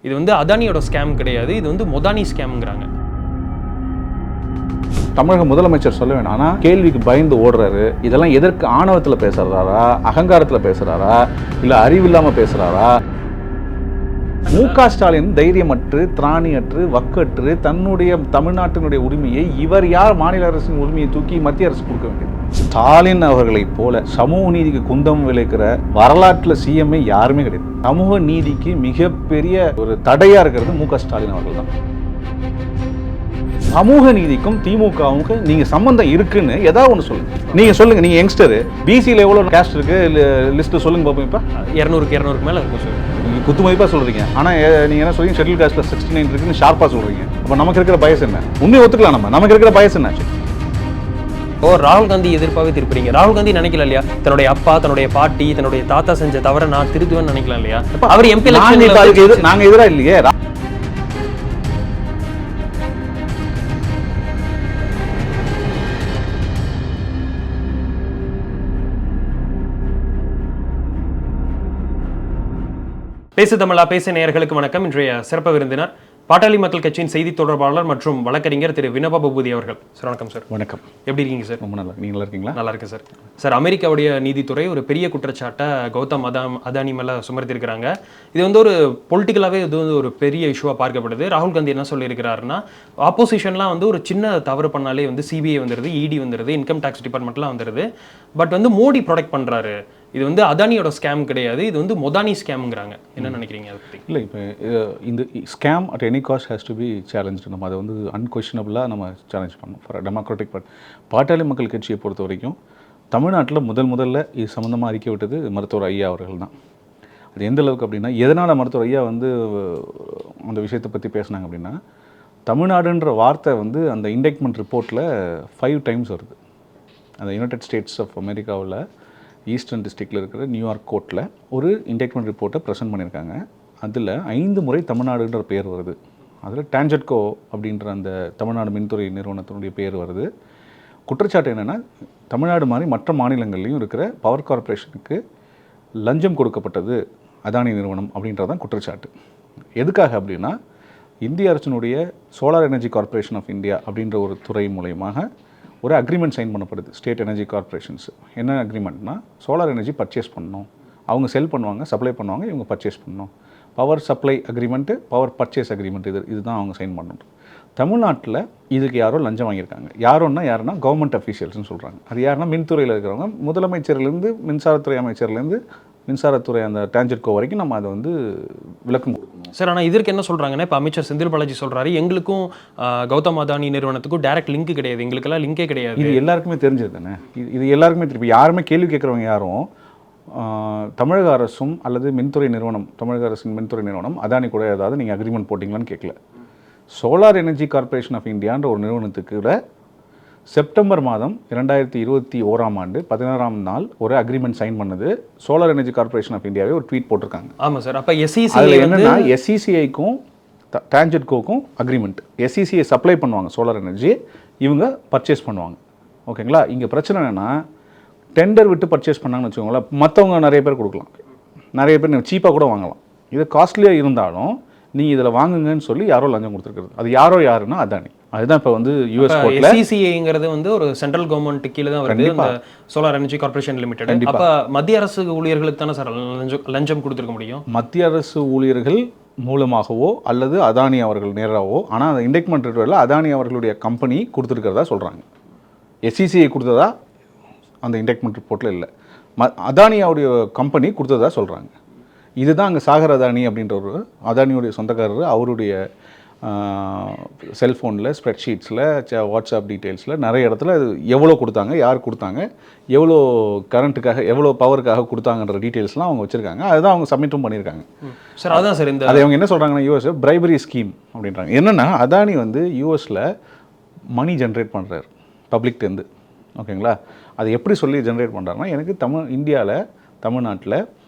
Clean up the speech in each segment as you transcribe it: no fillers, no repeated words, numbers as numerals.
இது வந்து அதானியோட ஸ்கேம் கிடையாது, இது வந்து மொதானி ஸ்கேம்ங்கிறாங்க. தமிழக முதலமைச்சர் சொல்ல வேணாம், ஆனால் கேள்விக்கு பயந்து ஓடுறாரு. இதெல்லாம் எதற்கு ஆணவத்தில் பேசுறாரா, அகங்காரத்தில் பேசுறாரா, இல்லை அறிவில்லாமல் பேசுறாரா? மு.க.ஸ்டாலின் தைரியமற்று, திராணியற்று, வக்கற்று தன்னுடைய தமிழ்நாட்டினுடைய உரிமையை இவர் யார் மாநில அரசின் உரிமையை தூக்கி மத்திய அரசு கொடுக்க வேண்டியது? ஸ்டாலின் அவர்களைப் போல சமூக நீதிக்கு குந்தம் விளைக்கிற வரலாற்றில் சிஎம்ஐ யாருமே கிடையாது. சமூக நீதிக்கு மிகப்பெரிய ஒரு தடையா இருக்கிறது மு.க.ஸ்டாலின் அவர்கள் தான். சமூக நீதிக்கும் திமுகவுக்கு நீங்க சம்பந்தம் இருக்குன்னு ஏதாவது ஒன்று சொல்லுங்க. நீங்க சொல்லுங்க, நீங்க யங்ஸ்டர், பிசியில் எவ்வளோ கேஸ்ட் இருக்கு லிஸ்ட் சொல்லுங்க பார்ப்போம். இப்போ 200க்கு மேலே இருக்கும் சார். நீங்க குத்து மதிப்பாக சொல்றீங்க, ஆனால் நீங்க என்ன சொல்றீங்க, ஷெட்யூல் காஸ்ட்ல 69 இருக்குன்னு ஷார்ப்பாக சொல்றீங்க. அப்போ நமக்கு இருக்கிற பயஸ் என்ன? உண்மையை ஒத்துக்கலாம், நமக்கு இருக்கிற பயஸ் என்ன? ராகுல் காந்தி எதிர்ப்பாகவே திருப்பிறீங்க. ராகுல் காந்தி நினைக்கல இல்லையா, தன்னுடைய அப்பா, தன்னுடைய பாட்டி, தன்னுடைய தாத்தா செஞ்ச தவிர நான் திருத்துவேன்னு நினைக்கலாம் இல்லையா? அவர் எம்பி நாங்க எதிராக இல்லையே. பேசு தமிழா பேச நேயர்களுக்கு வணக்கம். இன்றைய சிறப்பு விருந்தினர் பாட்டாளி மக்கள் கட்சியின் செய்தி தொடர்பாளர் மற்றும் வழக்கறிஞர் திரு வினோபா பூபதி அவர்கள். சார் வணக்கம். சார் வணக்கம். எப்படி இருக்கீங்க சார்? ரொம்ப நல்லா. நீங்க நல்லா இருக்கீங்களா? நல்லா இருக்கு சார். சார், அமெரிக்காவுடைய நீதித்துறை ஒரு பெரிய குற்றச்சாட்டை கௌதம் அதானி மேலே சுமர்த்திருக்கிறாங்க. இது வந்து ஒரு பொலிட்டிக்கலாகவே இது வந்து ஒரு பெரிய இஷ்யூவாக பார்க்கப்படுது. ராகுல் காந்தி என்ன சொல்லியிருக்கிறாருன்னா, ஆப்போசிஷன்லாம் வந்து ஒரு சின்ன தவறு பண்ணாலே வந்து சிபிஐ வந்துடுது, இடி வந்துடுது, இன்கம் டேக்ஸ் டிபார்ட்மெண்ட்லாம் வந்துடுது. பட் வந்து மோடி ப்ரொடெக்ட் பண்ணுறாரு. இது வந்து அதானியோட ஸ்கேம் கிடையாது, இது வந்து மொதானி ஸ்கேம்ங்கிறாங்க. என்ன நினைக்கிறீங்க அதை பற்றி? இல்லை, இப்போ இந்த scam at any cost has to be challenge. நம்ம அதை வந்து அன்கொஷனபிளாக நம்ம சேலஞ்ச் பண்ணணும் ஃபார் டெமோக்ராட்டிக் பார்ட். பாட்டாளி மக்கள் கட்சியை பொறுத்த வரைக்கும் தமிழ்நாட்டில் முதல்ல இது சம்மந்தமாக அறிக்கை விட்டது மருத்துவர் ஐயா அவர்கள் தான். அது எந்த அளவுக்கு அப்படின்னா, எதனால் மருத்துவர் ஐயா வந்து அந்த விஷயத்தை பற்றி பேசினாங்க அப்படின்னா, தமிழ்நாடுன்ற வார்த்தை வந்து அந்த இண்டெக்ட்மெண்ட் ரிப்போர்ட்டில் 5 times வருது. அந்த யுனைடெட் ஸ்டேட்ஸ் ஆஃப் அமெரிக்காவில் ஈஸ்டர்ன் டிஸ்ட்ரிக்டில் இருக்கிற நியூயார்க் கோர்ட்டில் ஒரு இண்டெக்ட்மெண்ட் ரிப்போர்ட்டை ப்ரெசென்ட் பண்ணியிருக்காங்க. அதில் 5 முறை தமிழ்நாடுன்ற பேர் வருது. அதில் டான்ஜெட்கோ அப்படின்ற அந்த தமிழ்நாடு மின்துறை நிறுவனத்தினுடைய பேர் வருது. குற்றச்சாட்டு என்னென்னா, தமிழ்நாடு மாதிரி மற்ற மாநிலங்கள்லையும் இருக்கிற பவர் கார்ப்பரேஷனுக்கு லஞ்சம் கொடுக்கப்பட்டது அதானி நிறுவனம் அப்படின்றதான் குற்றச்சாட்டு. எதுக்காக அப்படின்னா, இந்திய அரசினுடைய solar energy corporation of India அப்படின்ற ஒரு துறை மூலயமாக ஒரு அக்ரிமெண்ட் சைன் பண்ணப்படுது ஸ்டேட் எனர்ஜி கார்ப்பரேஷன்ஸ். என்ன அக்ரிமெண்ட்னா, சோலார் எனர்ஜி பர்ச்சேஸ் பண்ணணும், அவங்க செல் பண்ணுவாங்க, சப்ளை பண்ணுவாங்க, இவங்க பர்ச்சேஸ் பண்ணணும். Power supply agreement, power purchase agreement, இதுதான் அவங்க சைன் பண்ணணும். தமிழ்நாட்டில் இதுக்கு யாரோ லஞ்சம் வாங்கியிருக்காங்க. யாருன்னா கவர்மெண்ட் அஃபீஷியல்ஸ்னு சொல்கிறாங்க. அது யாருன்னா மின்துறையில் இருக்கிறவங்க, முதலமைச்சர்லேருந்து மின்சாரத்துறை அமைச்சர்லேருந்து மின்சாரத்துறை அந்த டான்ஜெட்கோ வரைக்கும் நம்ம அதை வந்து விளக்கம் கொடுக்கணும் சார். ஆனால் இதற்கு என்ன சொல்கிறாங்கன்னா, இப்போ அமைச்சர் செந்தில் பாலாஜி சொல்கிறாரு, எங்களுக்கும் கௌதம் அதானி நிறுவனத்துக்கும் டைரக்ட் லிங்க் கிடையாது, எங்களுக்கெல்லாம் லிங்கே கிடையாது. இது எல்லாருக்குமே தெரிஞ்சது தானே. இது எல்லாருக்குமே திருப்பி யாருமே கேள்வி கேட்குறவங்க யாரும் தமிழக அரசும் அல்லது மின்துறை நிறுவனம், தமிழக அரசின் மின்துறை நிறுவனம் அதானி கூட ஏதாவது நீங்கள் அக்ரிமெண்ட் போட்டிங்களான்னு கேட்கல. சோலார் எனர்ஜி கார்ப்பரேஷன் ஆஃப் இந்தியான்ற ஒரு நிறுவனத்துக்கு கூட செப்டம்பர் மாதம் 2021 16ஆம் நாள் ஒரு அக்ரிமெண்ட் சைன் பண்ணது சோலார் எனர்ஜி கார்ப்பரேஷன் ஆஃப் இந்தியாவே ஒரு ட்வீட் போட்டிருக்காங்க. ஆமாம் சார். அப்போ அதில் என்னென்னா, எஸ்இசிஐக்கும் டான்ஜெட்கோக்கும் அக்ரிமெண்ட். எஸ்இசிஐ சப்ளை பண்ணுவாங்க சோலார் எனர்ஜி, இவங்க பர்ச்சேஸ் பண்ணுவாங்க. ஓகேங்களா? இங்கே பிரச்சனை என்னென்னா, டெண்டர் விட்டு பர்ச்சேஸ் பண்ணாங்கன்னு வச்சுக்கோங்களேன், மற்றவங்க நிறைய பேர் கொடுக்கலாம், நிறைய பேர் சீப்பாக கூட வாங்கலாம். இது காஸ்ட்லியாக இருந்தாலும் நீங்கள் இதில் வாங்குங்கன்னு சொல்லி யாரோ லஞ்சம் கொடுத்துருக்குறது. அது யாருன்னா அதானி. அதுதான் இப்போ வந்து யூஎஸ் கோர்ட்ல எஸ்இசிஐங்கிறது வந்து ஒரு சென்ட்ரல் கவர்மெண்ட் கீழே தான் வருது, இந்த சோலார் எனர்ஜி கார்ப்பரேஷன் லிமிடெட். அப்போ மத்திய அரசு ஊழியர்களுக்கு தானே சார் லஞ்சம் கொடுத்துருக்க முடியும்? மத்திய அரசு ஊழியர்கள் மூலமாகவோ அல்லது அதானி அவர்கள் நேராகவோ, ஆனால் அந்த இண்டெக்ட்மெண்ட் ரிப்போர்ட்டில் அதானி அவர்களுடைய கம்பெனி கொடுத்துருக்கிறதா சொல்கிறாங்க. எஸ்இசிஐ கொடுத்ததா அந்த இண்டெக்ட்மெண்ட் ரிப்போர்ட்டில் இல்லை, அதானியாவுடைய கம்பெனி கொடுத்ததா சொல்கிறாங்க. இதுதான் அங்கே சாகர் அதானி அப்படின்ற ஒரு அதானியுடைய சொந்தக்காரர், அவருடைய செல்ஃபோனில், ஸ்ப்ரெட்ஷீட்ஸில், வாட்ஸ்அப் டீட்டெயில்ஸில் நிறைய இடத்துல எவ்வளோ கொடுத்தாங்க, யார் கொடுத்தாங்க, எவ்வளோ கரண்ட்டுக்காக, எவ்வளோ பவருக்காக கொடுத்தாங்கன்ற டீட்டெயில்ஸ்லாம் அவங்க வச்சுருக்காங்க. அதுதான் அவங்க சப்மிட்டும் பண்ணியிருக்காங்க சார். அதுதான் சார். இந்த அதை அவங்க என்ன சொல்கிறாங்கன்னா, யூஎஸ் பிரைபரி ஸ்கீம் அப்படின்றாங்க. என்னென்னா, அதானி வந்து யூஎஸில் மணி ஜென்ரேட் பண்ணுறாரு பப்ளிக்டேருந்து. ஓகேங்களா? அது எப்படி சொல்லி ஜென்ரேட் பண்ணுறாருன்னா, எனக்கு இந்தியாவில், தமிழ்நாட்டில்,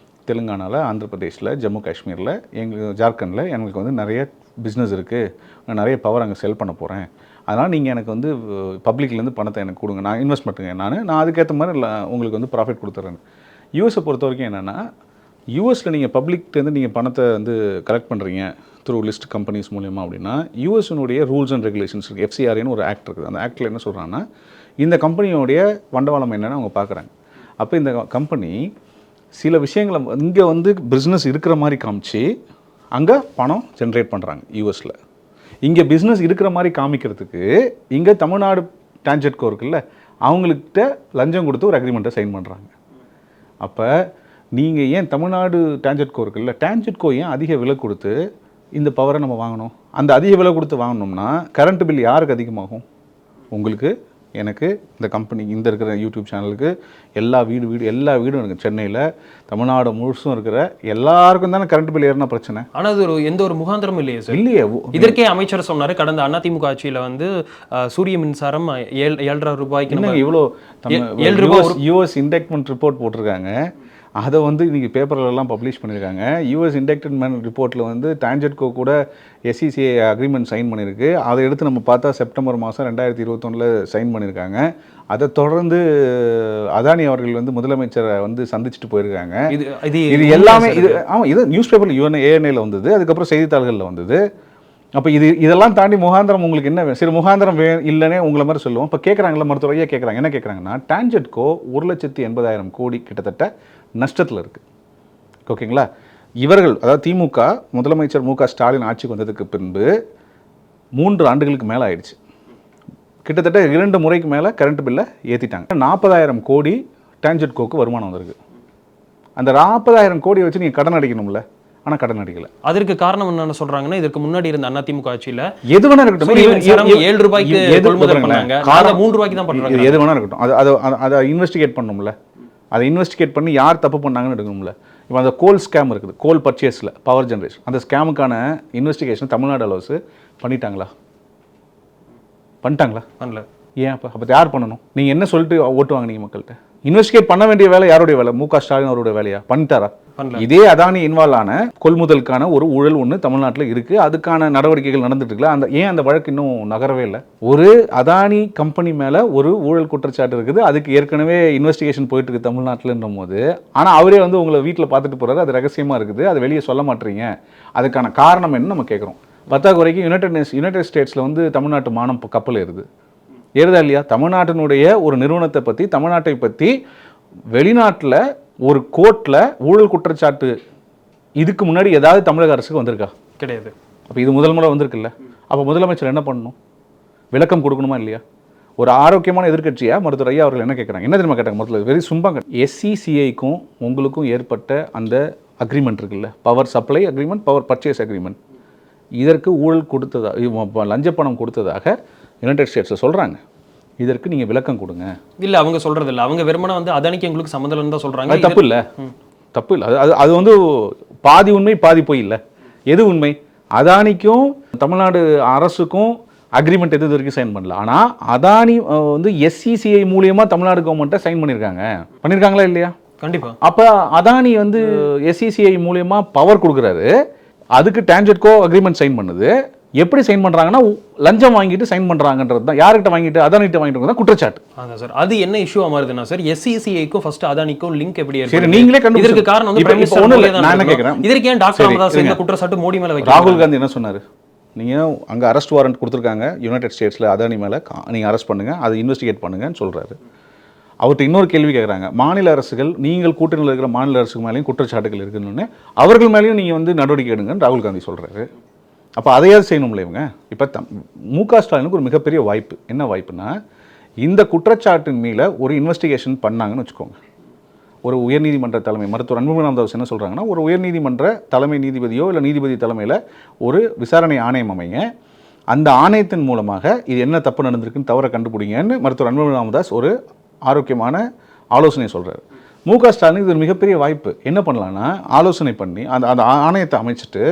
தெலுங்கானாவில், ஆந்திர பிரதேஷில், ஜம்மு காஷ்மீரில், எங்களுக்கு ஜார்க்கண்டில் எனக்கு வந்து நிறைய பிஸ்னஸ் இருக்குது, நான் நிறைய பவர் அங்கே செல் பண்ண போகிறேன், அதனால் நீங்கள் எனக்கு வந்து பப்ளிக்லேருந்து பணத்தை எனக்கு கொடுங்க, நான் இன்வெஸ்ட் பண்ணுறேன், நான் அதுக்கேற்ற மாதிரி உங்களுக்கு வந்து ப்ராஃபிட் கொடுத்துட்றேன். யூஎஸை பொறுத்த வரைக்கும் என்னென்னா, யூஎஸில் நீங்கள் பப்ளிக்லேருந்து நீங்கள் பணத்தை வந்து கலெக்ட் பண்ணுறீங்க த்ரூ லிஸ்ட் கம்பெனிஸ் மூலியமாக அப்படின்னா யூஎஸ்னுடைய ரூல்ஸ் அண்ட் ரெகுலேஷன்ஸ் இருக்குது. எஃப்சிஆர்ஏன்னு ஒரு ஆக்ட் இருக்குது. அந்த ஆக்டில் என்ன சொல்கிறாங்கன்னா இந்த கம்பெனியோடைய வண்டவாளம் என்னென்னு அவங்க பார்க்குறாங்க. அப்போ இந்த கம்பெனி சில விஷயங்களை இங்கே வந்து பிஸ்னஸ் இருக்கிற மாதிரி காமிச்சு அங்கே பணம் ஜென்ரேட் பண்ணுறாங்க யூஎஸில். இங்கே பிஸ்னஸ் இருக்கிற மாதிரி காமிக்கிறதுக்கு இங்கே தமிழ்நாடு டான்ஜெட்கோ இருக்குல்ல, அவங்கள்கிட்ட லஞ்சம் கொடுத்து ஒரு அக்ரிமெண்ட்டை சைன் பண்ணுறாங்க. அப்போ நீங்கள் ஏன் தமிழ்நாடு டான்ஜெட்கோ இருக்குல்ல, டான்ஜெட்கோ ஏன் அதிக விலை கொடுத்து இந்த பவரை நம்ம வாங்கணும்? அந்த அதிக விலை கொடுத்து வாங்கினோம்னா கரண்ட் பில் யாருக்கு அதிகமாகும்? உங்களுக்கு, எனக்கு, இந்த கம்பெனி, இந்த இருக்கிற யூடியூப் சேனலுக்கு, எல்லா வீடும் இருக்குது சென்னையில், தமிழ்நாடு முழுசும் இருக்கிற எல்லாருக்கும் தானே கரண்ட் பில் ஏறினா பிரச்சனை. ஆனால் அது எந்த ஒரு முகாந்திரமும் இல்லையே சார். இல்லையே. இதற்கே அமைச்சர் சொன்னார், கடந்த அதிமுக ஆட்சியில் வந்து சூரிய மின்சாரம் 7,500 ரூபாய்க்கு இவ்வளோ யூஎஸ் இண்டெக்ட்மெண்ட் ரிப்போர்ட் போட்டிருக்காங்க. அதை வந்து இன்றைக்கி பேப்பர்லலாம் பப்ளிஷ் பண்ணியிருக்காங்க. யூஎஸ் இண்டெக்ட்மெண்ட் ரிப்போர்ட்டில் வந்து டான்ஜெட்கோ கூட எஸ்சிசிஐ அக்ரிமெண்ட் சைன் பண்ணியிருக்கு. அதை எடுத்து நம்ம பார்த்தா செப்டம்பர் மாதம் 2021 சைன் பண்ணியிருக்காங்க. அதை தொடர்ந்து அதானி அவர்கள் வந்து முதலமைச்சரை வந்து சந்திச்சுட்டு போயிருக்காங்க. இது எல்லாமே இது நியூஸ் பேப்பரில் ஏஎன்ஏல வந்தது, அதுக்கப்புறம் செய்தித்தாள்களில் வந்தது. அப்போ இதெல்லாம் தாண்டி முகாந்திரம் உங்களுக்கு என்ன வேணும்? சரி, முகாந்திரம் இல்லைன்னே உங்களை மாதிரி சொல்லுவோம். இப்போ கேட்குறாங்களா, மருத்துவரையாக கேட்குறாங்க. என்ன கேட்குறாங்கன்னா, டான்ஜெட்கோ 1,80,000 கோடி கிட்டத்தட்ட நஷ்டத்தில் இருக்குது. ஓகேங்களா? இவர்கள், அதாவது திமுக முதலமைச்சர் மு.க. ஸ்டாலின் ஆட்சிக்கு வந்ததுக்கு பின்பு 3 ஆண்டுகளுக்கு மேலே ஆயிடுச்சு. கிட்டத்தட்ட 2 முறைக்கு மேலே கரண்ட் பில்லை ஏற்றிட்டாங்க. 40,000 கோடி டான்ஜெட்கோக்கு வருமானம் வந்திருக்கு. அந்த 40,000 கோடி வச்சு நீங்கள் கடன் அடைக்கணும்ல, ஆனால் கடன் அடிக்கல. அதற்கு காரணம் என்னன்னு சொல்றாங்கன்னா, இதற்கு முன்னாடி இருந்த அதிமுக ஆட்சியில் எது வேணா இருக்கட்டும், 7 ரூபாய்க்கு கொள்முதல் பண்ணாங்க, 3 ரூபாய்க்கு தான் பண்றாங்க. எது வேணா இருக்கட்டும், அதை இன்வெஸ்டிகேட் பண்ணணும்ல. அதை இன்வெஸ்டிகேட் பண்ணி யார் தப்பு பண்ணாங்கன்னு எடுக்கணும்ல. இப்போ அந்த கோல் ஸ்கேம் இருக்குது, கோல் பர்ச்சேஸில் பவர் ஜென்ரேஷன், அந்த ஸ்கேமுக்கான இன்வெஸ்டிகேஷன் தமிழ்நாடு அலோஸ் பண்ணிட்டாங்களா? பண்ணல. ஏன் அப்போ யார் பண்ணணும்? நீங்கள் என்ன சொல்லிட்டு ஓட்டு வாங்கினீங்க மக்கள்கிட்ட? இன்வெஸ்டிகேட் பண்ண வேண்டிய வேலை யாருடைய வேலை? மு.க. ஸ்டாலின் அவருடைய வேலையா? பண்ணிட்டாரா? இதே அதானி இன்வால்வ் ஆன கொள்முதலுக்கான ஒரு ஊழல் ஒன்று தமிழ்நாட்டில் இருக்குது. அதுக்கான நடவடிக்கைகள் நடந்துட்டு இருக்குல்ல. அந்த வழக்கு இன்னும் நகரவே இல்லை. ஒரு அதானி கம்பெனி மேலே ஒரு ஊழல் குற்றச்சாட்டு இருக்குது. அதுக்கு ஏற்கனவே இன்வெஸ்டிகேஷன் போயிட்டு இருக்கு தமிழ்நாட்டில்ன்றும் போது, ஆனால் அவரே வந்து உங்களை வீட்டில் பார்த்துட்டு போகிறாரு. அது ரகசியமாக இருக்குது, அதை வெளியே சொல்ல மாட்டீங்க. அதுக்கான காரணம் என்ன நம்ம கேட்குறோம். பத்தாக்குறைக்கு யுனைடெட் ஸ்டேட்ஸில் வந்து தமிழ்நாட்டு மானம் கப்பல் ஏறுதா இல்லையா? தமிழ்நாட்டினுடைய ஒரு நிறுவனத்தை பற்றி, தமிழ்நாட்டை பற்றி வெளிநாட்டில் ஒரு கோர்ட்டில் ஊழல் குற்றச்சாட்டு இதுக்கு முன்னாடி ஏதாவது தமிழக அரசுக்கு வந்திருக்கா? கிடையாது. அப்போ இது முதல் முறை வந்திருக்குல்ல. அப்போ முதலமைச்சர் என்ன பண்ணணும்? விளக்கம் கொடுக்கணுமா இல்லையா? ஒரு ஆரோக்கியமான எதிர்க்கட்சியாக மருத்துவர் ஐயா அவர்கள் என்ன கேட்குறாங்க? என்ன தெரியுமா கேட்டாங்க? மருத்துவர் வெரி சிம்பிள். எஸ்சிசிஐக்கும் உங்களுக்கும் ஏற்பட்ட அந்த அக்ரிமெண்ட் இருக்குல்ல, power supply agreement, power purchase agreement, இதற்கு ஊழல் கொடுத்ததாக, லஞ்ச பணம் கொடுத்ததாக யுனைடெட் ஸ்டேட்ஸில் சொல்கிறாங்க. இதற்கு நீங்கள் விளக்கம் கொடுங்க. இல்லை, அவங்க சொல்கிறது இல்லை. அவங்க வெறுமனே வந்து அதானிக்கு எங்களுக்கு சம்மந்தம் தான் சொல்கிறாங்க. அது தப்பு இல்லை. அது வந்து பாதி உண்மை பாதி போய் இல்லை. எது உண்மை? அதானிக்கும் தமிழ்நாடு அரசுக்கும் அக்ரிமெண்ட் எது வரைக்கும் சைன் பண்ணல. ஆனால் அதானி வந்து எஸ்சிசிஐ மூலியமாக தமிழ்நாடு கவர்மெண்ட்டை சைன் பண்ணியிருக்காங்களா இல்லையா? கண்டிப்பாக. அப்போ அதானி வந்து எஸ்சிசிஐ மூலியமாக பவர் கொடுக்குறாரு, அதுக்கு டான்ஜெட்கோ அக்ரிமெண்ட் சைன் பண்ணுது. எப்படி சைன் பண்றாங்கன்னா, லஞ்சம் வாங்கிட்டு சைன் பண்றாங்கன்றது தான். யார்கிட்ட வாங்கிட்டு? அதானிட்ட வாங்கிட்டு தான் குற்றச்சாட்டு. சார், அது என்ன இஷ்யூவா மாறுதுன்னா சார், எஸ்சிசிஐக்கும் ஃபர்ஸ்ட் அதானிக்கும் லிங்க் எப்படி இருக்கு? சரி, நீங்களே கண்டுபிடிச்சு. இதற்கு காரணம் வந்து பிரைம் மினிஸ்டர் நான் என்ன கேக்குறேன், இதற்கு ஏன் டாக்டர் ராமதாஸ் இந்த குற்றச்சாட்டு மோடி மேல வைக்கிறாங்க? ராகுல் காந்தி என்ன சொன்னாரு? நீங்க அங்க அரெஸ்ட் வாரண்ட் கொடுத்துருக்காங்க யுனைடெட் ஸ்டேட்ஸ்ல, அதானி மேல நீங்க அரெஸ்ட் பண்ணுங்க, அதை இன்வெஸ்டிகேட் பண்ணுங்கன்னு சொல்றாரு. அவர்கிட்ட இன்னொரு கேள்வி கேட்குறாங்க. மாநில அரசுகள், நீங்கள் கூட்டணியில் இருக்கிற மாநில அரசுக்கு மேலேயும் குற்றச்சாட்டுகள் இருக்குன்னு, அவர்கள் மேலேயும் நீங்கள் வந்து நடவடிக்கை எடுங்கன்னு ராகுல் காந்தி சொல்கிறாரு. அப்போ அதையாவது செய்யணும்ல இவங்க. இப்போ மு.க. ஸ்டாலினுக்கு ஒரு மிகப்பெரிய வாய்ப்பு. என்ன வாய்ப்புனா, இந்த குற்றச்சாட்டின் மேலே ஒரு இன்வெஸ்டிகேஷன் பண்ணாங்கன்னு வச்சுக்கோங்க. ஒரு உயர்நீதிமன்ற தலைமை, மருத்துவர் அன்புமணி ராமதாஸ் என்ன சொல்கிறாங்கன்னா, ஒரு உயர்நீதிமன்ற தலைமை நீதிபதியோ இல்லை நீதிபதி தலைமையில் ஒரு விசாரணை ஆணையம் அமைங்க. அந்த ஆணையத்தின் மூலமாக இது என்ன தப்பு நடந்திருக்குன்னு தவற கண்டுபிடிங்கன்னு மருத்துவர் அன்புமணி ராமதாஸ் ஒரு ஆரோக்கியமான ஆலோசனை சொல்கிறார். மு.க. ஸ்டாலின் இது ஒரு மிகப்பெரிய வாய்ப்பு. என்ன பண்ணலான்னா, ஆலோசனை பண்ணி அந்த ஆணையத்தை அமைச்சிட்டு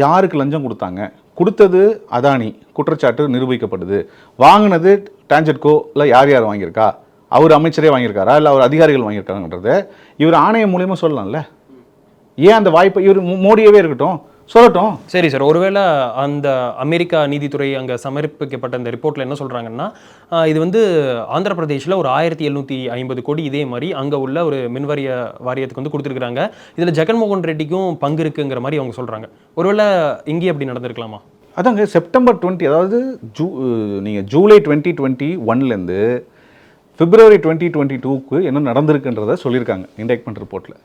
யாருக்கு லஞ்சம் கொடுத்தாங்க, கொடுத்தது அதானி, குற்றச்சாட்டு நிரூபிக்கப்படுது, வாங்கினது டான்ஜெட்கோவில் யார் வாங்கியிருக்கா, அவர் அமைச்சரே வாங்கியிருக்காரா இல்லை அவர் அதிகாரிகள் வாங்கியிருக்காங்கன்றத இவர் ஆணையம் மூலியமாக சொல்லலாம்ல. ஏன் அந்த வாய்ப்பை இவர் மோடியவே இருக்கட்டும் சொல்லட்டும். சரி சார், ஒருவேளை அந்த அமெரிக்கா நீதித்துறை அங்கே சமர்ப்பிக்கப்பட்ட அந்த ரிப்போர்ட்டில் என்ன சொல்கிறாங்கன்னா, இது வந்து ஆந்திர பிரதேஷில் ஒரு 1750 கோடி இதே மாதிரி அங்கே உள்ள ஒரு வாரியத்துக்கு வந்து கொடுத்துருக்குறாங்க. இதில் ஜெகன்மோகன் ரெட்டிக்கும் பங்கு இருக்குங்கிற மாதிரி அவங்க சொல்கிறாங்க. ஒருவேளை இங்கேயும் அப்படி நடந்திருக்கலாமா? அதாங்க செப்டம்பர் 20, அதாவது நீங்கள் ஜூலை 2021லேருந்து பிப்ரவரி 2022க்கு என்ன நடந்திருக்குன்றதை சொல்லியிருக்காங்க இண்டெக்ட்மெண்ட் ரிப்போர்ட்டில்.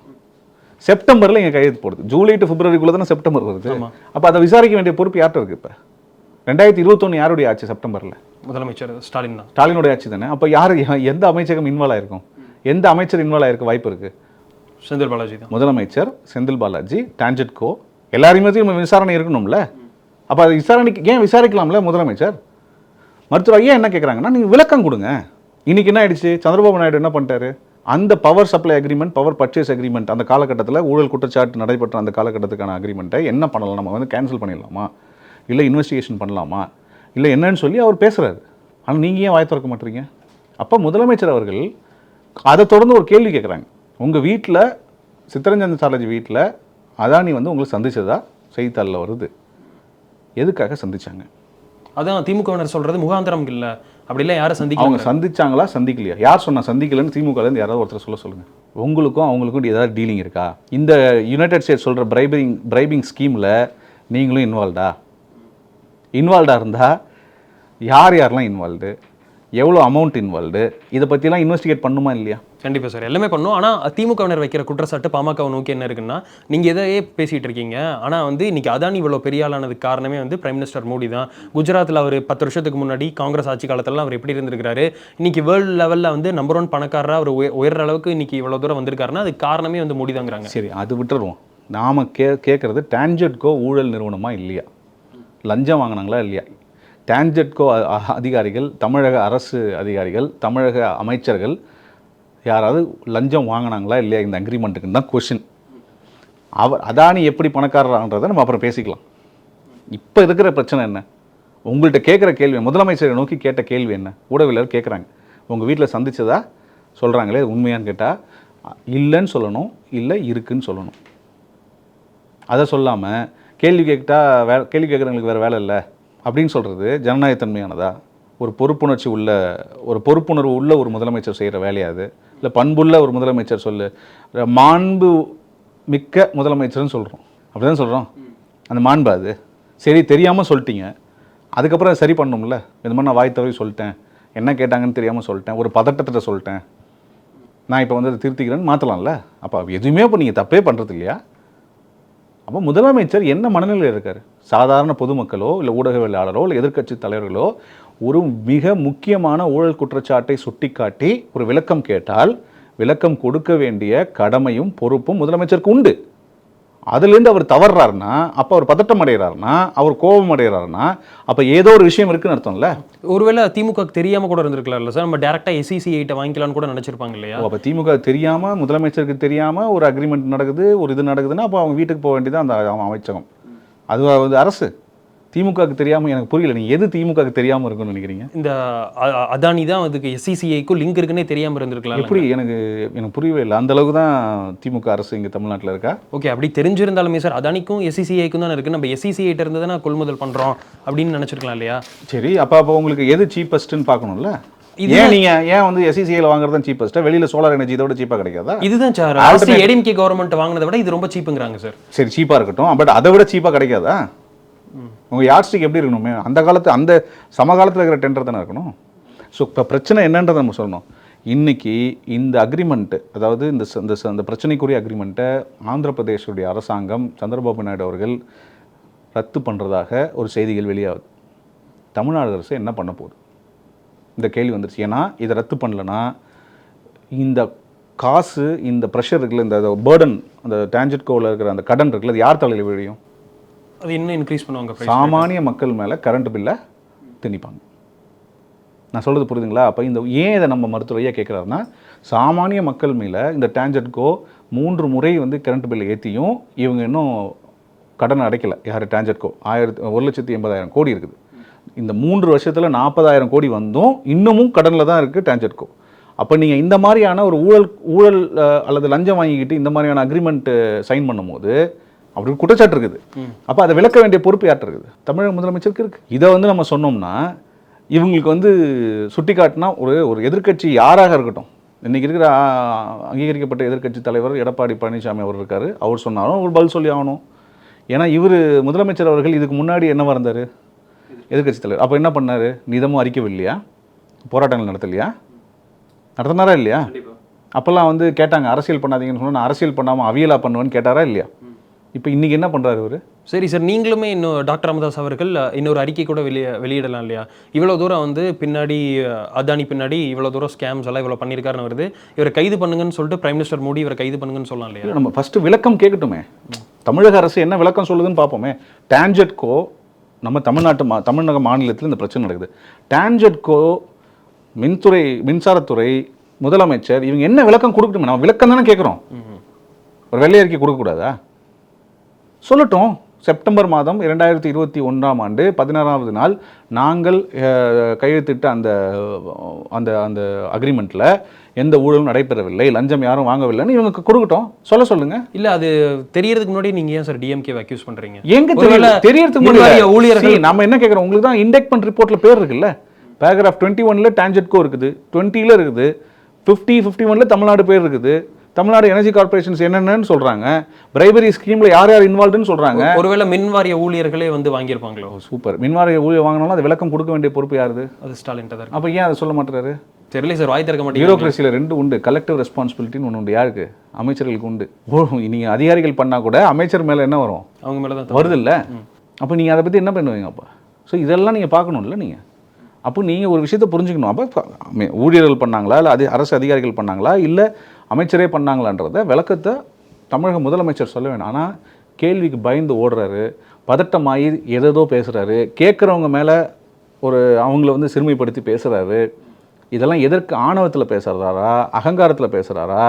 செப்டம்பரில் எங்கள் கையெழுத்து போடுது. ஜூலை டு பிப்ரவரிக்குள்ளே தானே செப்டம்பர் வருது. அப்போ அதை விசாரிக்க வேண்டிய பொறுப்பு யார்கிட்ட இருக்குது? இப்போ 2021 யாருடைய ஆட்சி? செப்டம்பரில் முதலமைச்சர் ஸ்டாலின் தான். ஸ்டாலினுடைய ஆட்சி தானே. அப்போ யார், எந்த அமைச்சகம் இன்வால்வ் ஆயிருக்கும்? எந்த அமைச்சர் இன்வால்வ் ஆயிருக்க வாய்ப்பு இருக்குது? செந்தில் பாலாஜி தான் முதலமைச்சர், செந்தில் பாலாஜி, டான்ஜெட்கோ, எல்லாரையுமே விசாரணை இருக்கணும்ல. அப்போ அது விசாரணைக்கு ஏன் விசாரிக்கலாம்ல முதலமைச்சர்? மருத்துவர் ஐயா என்ன கேட்குறாங்கன்னா, நீங்கள் விளக்கம் கொடுங்க. இன்றைக்கி என்ன ஆயிடுச்சு? சந்திரபாபு நாயுடு என்ன பண்ணிட்டாரு? அந்த power supply agreement, power purchase agreement, அந்த காலகட்டத்தில் ஊழல் குற்றச்சாட்டு நடைபெற்ற அந்த காலகட்டத்துக்கான அக்ரிமெண்ட்டை என்ன பண்ணலாம்? நம்ம வந்து கேன்சல் பண்ணிடலாமா, இல்லை இன்வெஸ்டிகேஷன் பண்ணலாமா, இல்லை என்னன்னு சொல்லி அவர் பேசுகிறாரு. ஆனால் நீங்கள் ஏன் வாய் திறக்க மாட்டீங்க? அப்போ முதலமைச்சர் அவர்கள் அதை தொடர்ந்து ஒரு கேள்வி கேட்குறாங்க. உங்கள் வீட்டில், சித்தரஞ்சன் சாரஜி வீட்டில் அதானி வந்து உங்களை சந்திச்சதா செய்தித்தாளில் வருது. எதுக்காக சந்திச்சாங்க? அதான் திமுகவினர் சொல்கிறது முகாந்திரம் இல்லை, அப்படிலாம் யாரை அவங்க சந்திச்சாங்களா சந்திக்கலையா? யார் சொன்னா சந்திக்கலன்னு? திமுகலேருந்து யாராவது ஒருத்தர் சொல்லுங்கள். உங்களுக்கும் அவங்களுக்கும் ஏதாவது டீலிங் இருக்கா? இந்த யுனைடெட் ஸ்டேட்ஸ் சொல்கிற பிரைபிங் ஸ்கீமில் நீங்களும் இன்வால்வ்டாக இருந்தால் யாரெல்லாம் இன்வால்வ்டு, எவ்வளோ அமௌண்ட் இன்வால்வ்டு, இதை பற்றிலாம் இன்வெஸ்டிகேட் பண்ணுமா இல்லையா? கண்டிப்பாக சார், எல்லாமே பண்ணும். ஆனால் திமுகவினர் வைக்கிற குற்றச்சாட்டு பாமகவை நோக்கி என்ன இருக்குன்னா, நீங்கள் எதையே பேசிகிட்டு இருக்கீங்க, ஆனால் வந்து இன்றைக்கி அதானி இவ்வளோ பெரிய ஆளானதுக்கு காரணமே வந்து பிரைம் மினிஸ்டர் மோடி தான். குஜராத்தில் அவர் 10 வருஷத்துக்கு முன்னாடி காங்கிரஸ் ஆட்சி காலத்திலலாம் அவர் எப்படி இருந்திருக்கிறாரு, இன்றைக்கி வேர்ல்டு லெவலில் வந்து நம்பர் 1 பணக்காரராக அவர் உயர்ற அளவுக்கு இன்றைக்கி இவ்வளோ தூரம் வந்திருக்காருன்னா அதுக்கு காரணமே வந்து மோடி தாங்கிறாங்க. சரி, அது விட்டுருவோம். நாம் கேட்குறது டான்ஜெட்கோ ஊழல் நிறுவனமா இல்லையா, லஞ்சம் வாங்கினாங்களா இல்லையா? டான்ஜெட்கோ அதிகாரிகள், தமிழக அரசு அதிகாரிகள், தமிழக அமைச்சர்கள் யாராவது லஞ்சம் வாங்கினாங்களா இல்லையா இந்த அக்ரிமெண்ட்டுக்குன்னு தான் கொஷின். அதானி எப்படி பணக்காரரான்றதை நம்ம அப்புறம் பேசிக்கலாம். இப்போ இருக்கிற பிரச்சனை என்ன? உங்கள்கிட்ட கேட்குற கேள்வி, முதலமைச்சரை நோக்கி கேட்ட கேள்வி என்ன? ஊடகவியலர் கேட்குறாங்க, உங்கள் வீட்டில் சந்திச்சதா சொல்கிறாங்களே, உண்மையான்னு கேட்டால் இல்லைன்னு சொல்லணும், இல்லை இருக்குன்னு சொல்லணும். அதை சொல்லாமல் கேள்வி கேட்குறவங்களுக்கு வேறு வேலை இல்லை அப்படின்னு சொல்கிறது ஜனநாயகத்தன்மையானதா? ஒரு பொறுப்புணர்வு உள்ள ஒரு முதலமைச்சர் செய்கிற வேலையாது? இல்லை பண்புள்ள ஒரு முதலமைச்சர் மாண்பு மிக்க முதலமைச்சர்னு சொல்கிறோம், அப்படி தான் சொல்கிறோம். அந்த மாண்பு அது சரி, தெரியாமல் சொல்லிட்டீங்க, அதுக்கப்புறம் சரி பண்ணணும்ல. இந்த மாதிரி நான் வாய் தவறி சொல்லிட்டேன், என்ன கேட்டாங்கன்னு தெரியாமல் சொல்லிட்டேன், ஒரு பதட்டத்தை சொல்லிட்டேன், நான் இப்போ வந்து அதை திருத்திக்கிறேன்னு மாற்றலாம்ல. அப்போ எதுவுமே இப்போ நீங்கள் தப்பே பண்ணுறது இல்லையா? அப்போ முதலமைச்சர் என்ன மனநிலையில் இருக்கார்? சாதாரண பொதுமக்களோ இல்லை ஊடகவியலாளரோ இல்லை எதிர்க்கட்சி தலைவர்களோ ஒரு மிக முக்கியமான ஊழல் குற்றச்சாட்டை சுட்டிக்காட்டி ஒரு விளக்கம் கேட்டால் விளக்கம் கொடுக்க வேண்டிய கடமையும் பொறுப்பும் முதலமைச்சருக்கு உண்டு. அதுலேருந்து அவர் தவறுறாருன்னா, அப்போ அவர் பதட்டம் அடைகிறாருன்னா, அவர் கோபம் அடைகிறாருன்னா, அப்போ ஏதோ ஒரு விஷயம் இருக்குன்னு அர்த்தம்ல. ஒருவேளை திமுக தெரியாமல் கூட இருந்திருக்கலாம்ல சார், நம்ம டேரெக்டாக SEC 8 வாங்கிக்கலாம்னு கூட நினச்சிருப்பாங்க இல்லையா? அப்போ திமுக தெரியாமல், முதலமைச்சருக்கு தெரியாமல் ஒரு அக்ரிமெண்ட் நடக்குது, ஒரு இது நடக்குதுன்னா அப்போ அவங்க வீட்டுக்கு போக வேண்டியதான் அந்த அமைச்சகம். அது வந்து அரசு. திமுகவுக்கு தெரியாமல் எனக்கு புரியல, நீங்கள் எது திமுகவுக்கு தெரியாமல் இருக்குன்னு நினைக்கிறீங்க? இந்த அதானி தான் அதுக்கு SECIக்கும் லிங்க் இருக்குன்னே தெரியாமல் இருந்திருக்கலாம். எப்படி? எனக்கு புரியவே இல்லை. அந்த அளவுக்கு தான் திமுக அரசு இங்கே தமிழ்நாட்டில் இருக்கா? ஓகே, அப்படி தெரிஞ்சிருந்தாலுமே சார் அதானிக்கும் SECIக்கும் தானே இருக்குது, நம்ம SECI இருந்து தானே கொள்முதல் பண்ணுறோம் அப்படின்னு நினச்சிருக்கலாம் இல்லையா? சரி, அப்போ உங்களுக்கு எது சீப்பஸ்ட்டுன்னு பார்க்கணும்ல. ஏன் வந்து SECIயில் வாங்குறது தான் சீப்பஸ்ட்டா? வெளியில் சோலார் எனர்ஜி இதோட சீப்பாக கிடைக்காதா? இதுதான் சார் ADMK கவர்மெண்ட் வாங்கினதை விட இது ரொம்ப சீப்புங்கிறாங்க சார். சரி, சீப்பாக இருக்கட்டும், பட் அதை விட சீப்பாக கிடைக்காதா? உங்கள் யார்ஸ்டிக் எப்படி இருக்கணுமே? அந்த சமகாலத்தில் இருக்கிற டெண்டர் தானே இருக்கணும். ஸோ இப்போ பிரச்சனை என்னன்றதை நம்ம சொல்லணும். இன்றைக்கி இந்த அக்ரிமெண்ட்டு, அதாவது இந்த பிரச்சனைக்குரிய அக்ரிமெண்ட்டை ஆந்திர பிரதேஷுடைய அரசாங்கம், சந்திரபாபு நாயுடு அவர்கள் ரத்து பண்ணுறதாக ஒரு செய்திகள் வெளியாகுது. தமிழ்நாடு அரசு என்ன பண்ண போகுது? இந்த கேள்வி வந்துருச்சு. ஏன்னா இதை ரத்து பண்ணலன்னா இந்த காசு, இந்த ப்ரெஷர் இருக்குல்ல, இந்த பேர்டன், அந்த டான்ஜெட்கோவில் இருக்கிற அந்த கடன் இருக்குல்ல, அது யார் தலையில் விழியும்? அது இன்னும் இன்க்ரீஸ் பண்ணுவாங்க. சாமானிய மக்கள் மேலே கரண்ட் பில்லை திணிப்பாங்க. நான் சொல்கிறது புரியுதுங்களா? அப்போ ஏன் இதை நம்ம மருத்துவரையாக கேட்குறாருன்னா, சாமானிய மக்கள் மேலே இந்த டான்ஜெட்கோ 3 முறை வந்து கரண்ட் பில்லை ஏற்றியும் இவங்க இன்னும் கடன் அடைக்கலை. யார்? டான்ஜெட்கோ 1,80,000 கோடி இருக்குது. இந்த 3 வருஷத்தில் 40,000 கோடி வந்தும் இன்னமும் கடனில் தான் இருக்குது டான்ஜெட்கோ. அப்போ நீங்கள் இந்த மாதிரியான ஒரு ஊழல் அல்லது லஞ்சம் வாங்கிக்கிட்டு இந்த மாதிரியான அக்ரிமெண்ட்டு சைன் பண்ணும்போது அப்படி ஒரு குற்றச்சாட்டு இருக்குது. அப்போ அதை விளக்க வேண்டிய பொறுப்பு யார்கிட்ட இருக்குது? தமிழக முதலமைச்சருக்கு இருக்குது. இதை வந்து நம்ம சொன்னோம்னா இவங்களுக்கு வந்து சுட்டி காட்டினா ஒரு எதிர்க்கட்சி யாராக இருக்கட்டும், இன்றைக்கி இருக்கிற அங்கீகரிக்கப்பட்ட எதிர்க்கட்சி தலைவர் எடப்பாடி பழனிசாமி அவர் இருக்கார், அவர் சொன்னாலும் அவர் பதில் சொல்லி ஆகணும். ஏன்னா இவர் முதலமைச்சர் அவர்கள் இதுக்கு முன்னாடி என்னவா இருந்தார்? எதிர்க்கட்சி தலைவர். அப்போ என்ன பண்ணார்? நிதமும் அறிக்கவில்லையா? போராட்டங்கள் நடத்தலையா? நடத்தினாரா இல்லையா? அப்போல்லாம் வந்து கேட்டாங்க அரசியல் பண்ணாதீங்கன்னு சொன்னால் நான் அரசியல் பண்ணாமல் அவியலா பண்ணுவேன்னு கேட்டாரா இல்லையா? இப்போ இன்றைக்கி என்ன பண்ணுறாரு இவர்? சரி சார், நீங்களுமே இன்னும் டாக்டர் ராமதாஸ் அவர்கள் இன்னொரு அறிக்கை கூட வெளியிடலாம் இல்லையா? இவ்வளோ தூரம் வந்து பின்னாடி அதானி பின்னாடி இவ்வளோ தூரம் ஸ்கேம்ஸ் எல்லாம் இவ்வளோ பண்ணியிருக்காருன்னு வருது, இவரை கைது பண்ணுங்கன்னு சொல்லிட்டு பிரைம் மினிஸ்டர் மோடி இவரை கைது பண்ணுங்கன்னு சொல்லலாம் இல்லையா? நம்ம ஃபஸ்ட்டு விளக்கம் கேட்கட்டுமே. தமிழக அரசு என்ன விளக்கம் சொல்லுதுன்னு பார்ப்போமே. டான்ஜெட்கோ நம்ம தமிழக மாநிலத்தில் இந்த பிரச்சனை நடக்குது. டான்ஜெட்கோ, மின்சாரத்துறை, முதலமைச்சர் இவங்க என்ன விளக்கம் கொடுக்கட்டுமே? நம்ம விளக்கம் தானே கேட்குறோம். ஒரு வெள்ளை அறிக்கை கொடுக்கக்கூடாதா? சொல்லட்டும். செப்டம்பர் மாதம் 2021 16வது நாள் நாங்கள் கையெழுத்திட்ட அந்த அந்த அந்த அக்ரிமெண்ட்டில் எந்த ஊழலும் நடைபெறவில்லை, லஞ்சம் யாரும் வாங்கவில்லைன்னு இவங்க கொடுக்கட்டும், சொல்லுங்க. இல்லை, அது தெரியறதுக்கு முன்னாடி நீங்கள் ஏன் சார் டிஎம்கே அக்யூஸ் பண்ணுறீங்க? எங்க தெரியறதுக்கு முன்னாடி ஊழியர்கள் நம்ம என்ன கேட்குறோம்? உங்களுக்கு தான் இண்டெக்ட்மெண்ட் ரிப்போர்ட்டில் பேர் இருக்குல்ல. பேராகிராஃப் 21 டான்ஜெட்கோ இருக்குது, 20 இருக்குது, 51 தமிழ்நாடு பேர் இருக்குது. தமிழ்நாடு எனர்ஜி கார்பரேஷன்ஸ் என்னென்னு சொல்கிறாங்க, பிரைபரி ஸ்கீமில் யார் இன்வால்வ்டுன்னு சொல்கிறாங்க. ஒருவேளை மின்வாரிய ஊழியர்களே வந்து வாங்கியிருப்பாங்களோ? சூப்பர். மின்வாரிய ஊழியர் வாங்கினாலும் அது விளக்கம் கொடுக்க வேண்டிய பொறுப்பு யாருது? அது ஸ்டாலின் தான். அப்போ ஏன் அதை சொல்ல மாட்டாரு? தெரியல சார், வாய் திறக்க மாட்டேங்க. பியூரோக்ரஸியில் 2 உண்டு. கலெக்டிவ் ரெஸ்பான்சிபிலிட்டின்னு ஒன்று உண்டு. யாருக்கு? அமைச்சர்களுக்கு உண்டு. நீங்கள் அதிகாரிகள் பண்ணால் கூட அமைச்சர் மேலே என்ன வரும்? அவங்க மேலே தான் வருது இல்லை? அப்போ நீங்கள் அதை பற்றி என்ன பண்ணுவீங்க? அப்போ இதெல்லாம் நீங்கள் பார்க்கணும்ல. நீங்கள் அப்போ நீங்கள் ஒரு விஷயத்தை புரிஞ்சுக்கணும். அப்போ ஊழியர்கள் பண்ணாங்களா, இல்லை அரசு அதிகாரிகள் பண்ணாங்களா, இல்லை அமைச்சரே பண்ணாங்களான்றத விளக்கத்தை தமிழக முதலமைச்சர் சொல்ல வேணும். ஆனால் கேள்விக்கு பயந்து ஓடுறாரு, பதட்டமாகி எதோ பேசுகிறாரு, கேட்குறவங்க மேலே அவங்கள வந்து சிறுமைப்படுத்தி பேசுகிறாரு. இதெல்லாம் எதற்கு? ஆணவத்தில் பேசுகிறாரா, அகங்காரத்தில் பேசுகிறாரா,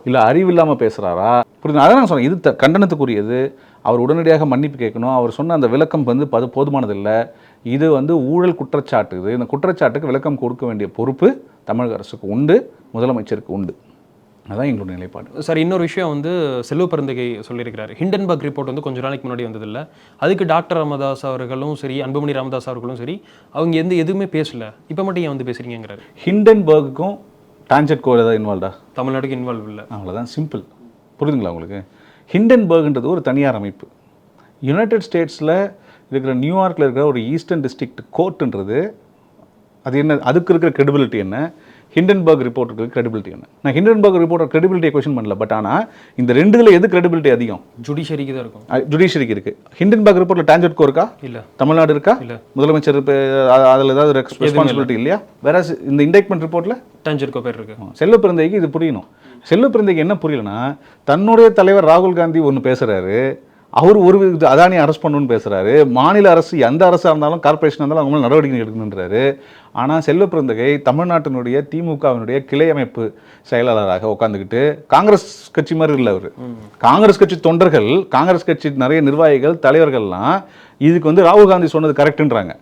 இல்லை அறிவில்லாமல் பேசுகிறாரா? புரியுது? அதான் நான் சொன்னேன், இது கண்டனத்துக்குரியது. அவர் உடனடியாக மன்னிப்பு கேட்கணும். அவர் சொன்ன அந்த விளக்கம் வந்து போதுமானதில்லை. இது வந்து ஊழல் குற்றச்சாட்டு. இந்த குற்றச்சாட்டுக்கு விளக்கம் கொடுக்க வேண்டிய பொறுப்பு தமிழக அரசுக்கு உண்டு, முதலமைச்சருக்கு உண்டு. அதான் எங்களுடைய நிலைப்பாடு. சார், இன்னொரு விஷயம் வந்து செல்வ பெருந்தகை சொல்லியிருக்கிறார். ஹிண்டன்பர்க் ரிப்போர்ட் வந்து கொஞ்சம் நாளைக்கு முன்னாடி வந்ததில்லை, அதுக்கு டாக்டர் ராமதாஸ் அவர்களும் சரி, அன்புமணி ராமதாஸ் அவர்களும் சரி, அவங்க எதுவுமே பேசல. இப்போ மட்டும் ஏன் வந்து பேசுறீங்கிறாரு? ஹிண்டன்பர்க்குக்கும் டான்ஜெட்கோ ஏதாவது இன்வால்வ்டா? தமிழ்நாட்டுக்கு இன்வால்வ் இல்லை. அவ்வளோதான், சிம்பிள். புரியுதுங்களா உங்களுக்கு? ஹிண்டன்பர்க்ன்றது ஒரு தனியார் அமைப்பு. யுனைடெட் ஸ்டேட்ஸில் இருக்கிற நியூயார்க்கில் இருக்கிற ஒரு ஈஸ்டர்ன் டிஸ்ட்ரிக்ட் கோர்ட்டுன்றது அது என்ன? அதுக்கு இருக்கிற கிரெடிபிலிட்டி என்ன? ஹிண்டன்பர்க் ரிப்போர்ட்டுக்கு கிரெடிபிலிட்டி என்ன? நான் ஹிண்டன்பர்க் ரிப்போர்ட்டர் கிரெடிபிலிட்டியை கொஸ்டின் பண்ணல. பட் ஆனால் இந்த ரெண்டுல எது கிரெடிபிலிட்டி அதிகம்? ஜுடிஷியரிக்கு தான் இருக்கும். ஜுடிஷியரிக்கு இருக்குது. ஹிண்டன்பர்க் ரிப்போர்ட்டில் டான்ஜெட்கோ இருக்கா? இல்லை. தமிழ்நாடு இருக்கா? இல்லை. முதலமைச்சர் அதில் ஏதாவது ரெஸ்பான்சிபிலிட்டி இல்லையா? வேற இந்த இண்டெக்ட்மெண்ட் ரிப்போர்ட்டில் டான்ஜெட்கோ பேர் இருக்கு. செல்வ பெருந்தகைக்கு இது புரியணும். செல்வ பெருந்தகைக்கு என்ன புரியலன்னா, தன்னுடைய தலைவர் ராகுல் காந்தி ஒன்று பேசுகிறாரு, அவர் ஒரு அதானி அரெஸ்ட் பண்ணணும்னு பேசுகிறாரு, மாநில அரசு எந்த அரசாக இருந்தாலும் கார்பரேஷனாக இருந்தாலும் அவங்க மேலே நடவடிக்கை எடுக்கணுன்றாரு. ஆனால் செல்வ பெருந்தகை தமிழ்நாட்டினுடைய திமுகவினுடைய கிளை அமைப்பு செயலாளராக உட்காந்துக்கிட்டு, காங்கிரஸ் கட்சி மாதிரி இல்லை அவர், காங்கிரஸ் கட்சி தொண்டர்கள், காங்கிரஸ் கட்சி நிறைய நிர்வாகிகள், தலைவர்கள்லாம் இதுக்கு வந்து ராகுல் காந்தி சொன்னது கரெக்டுன்றாங்க.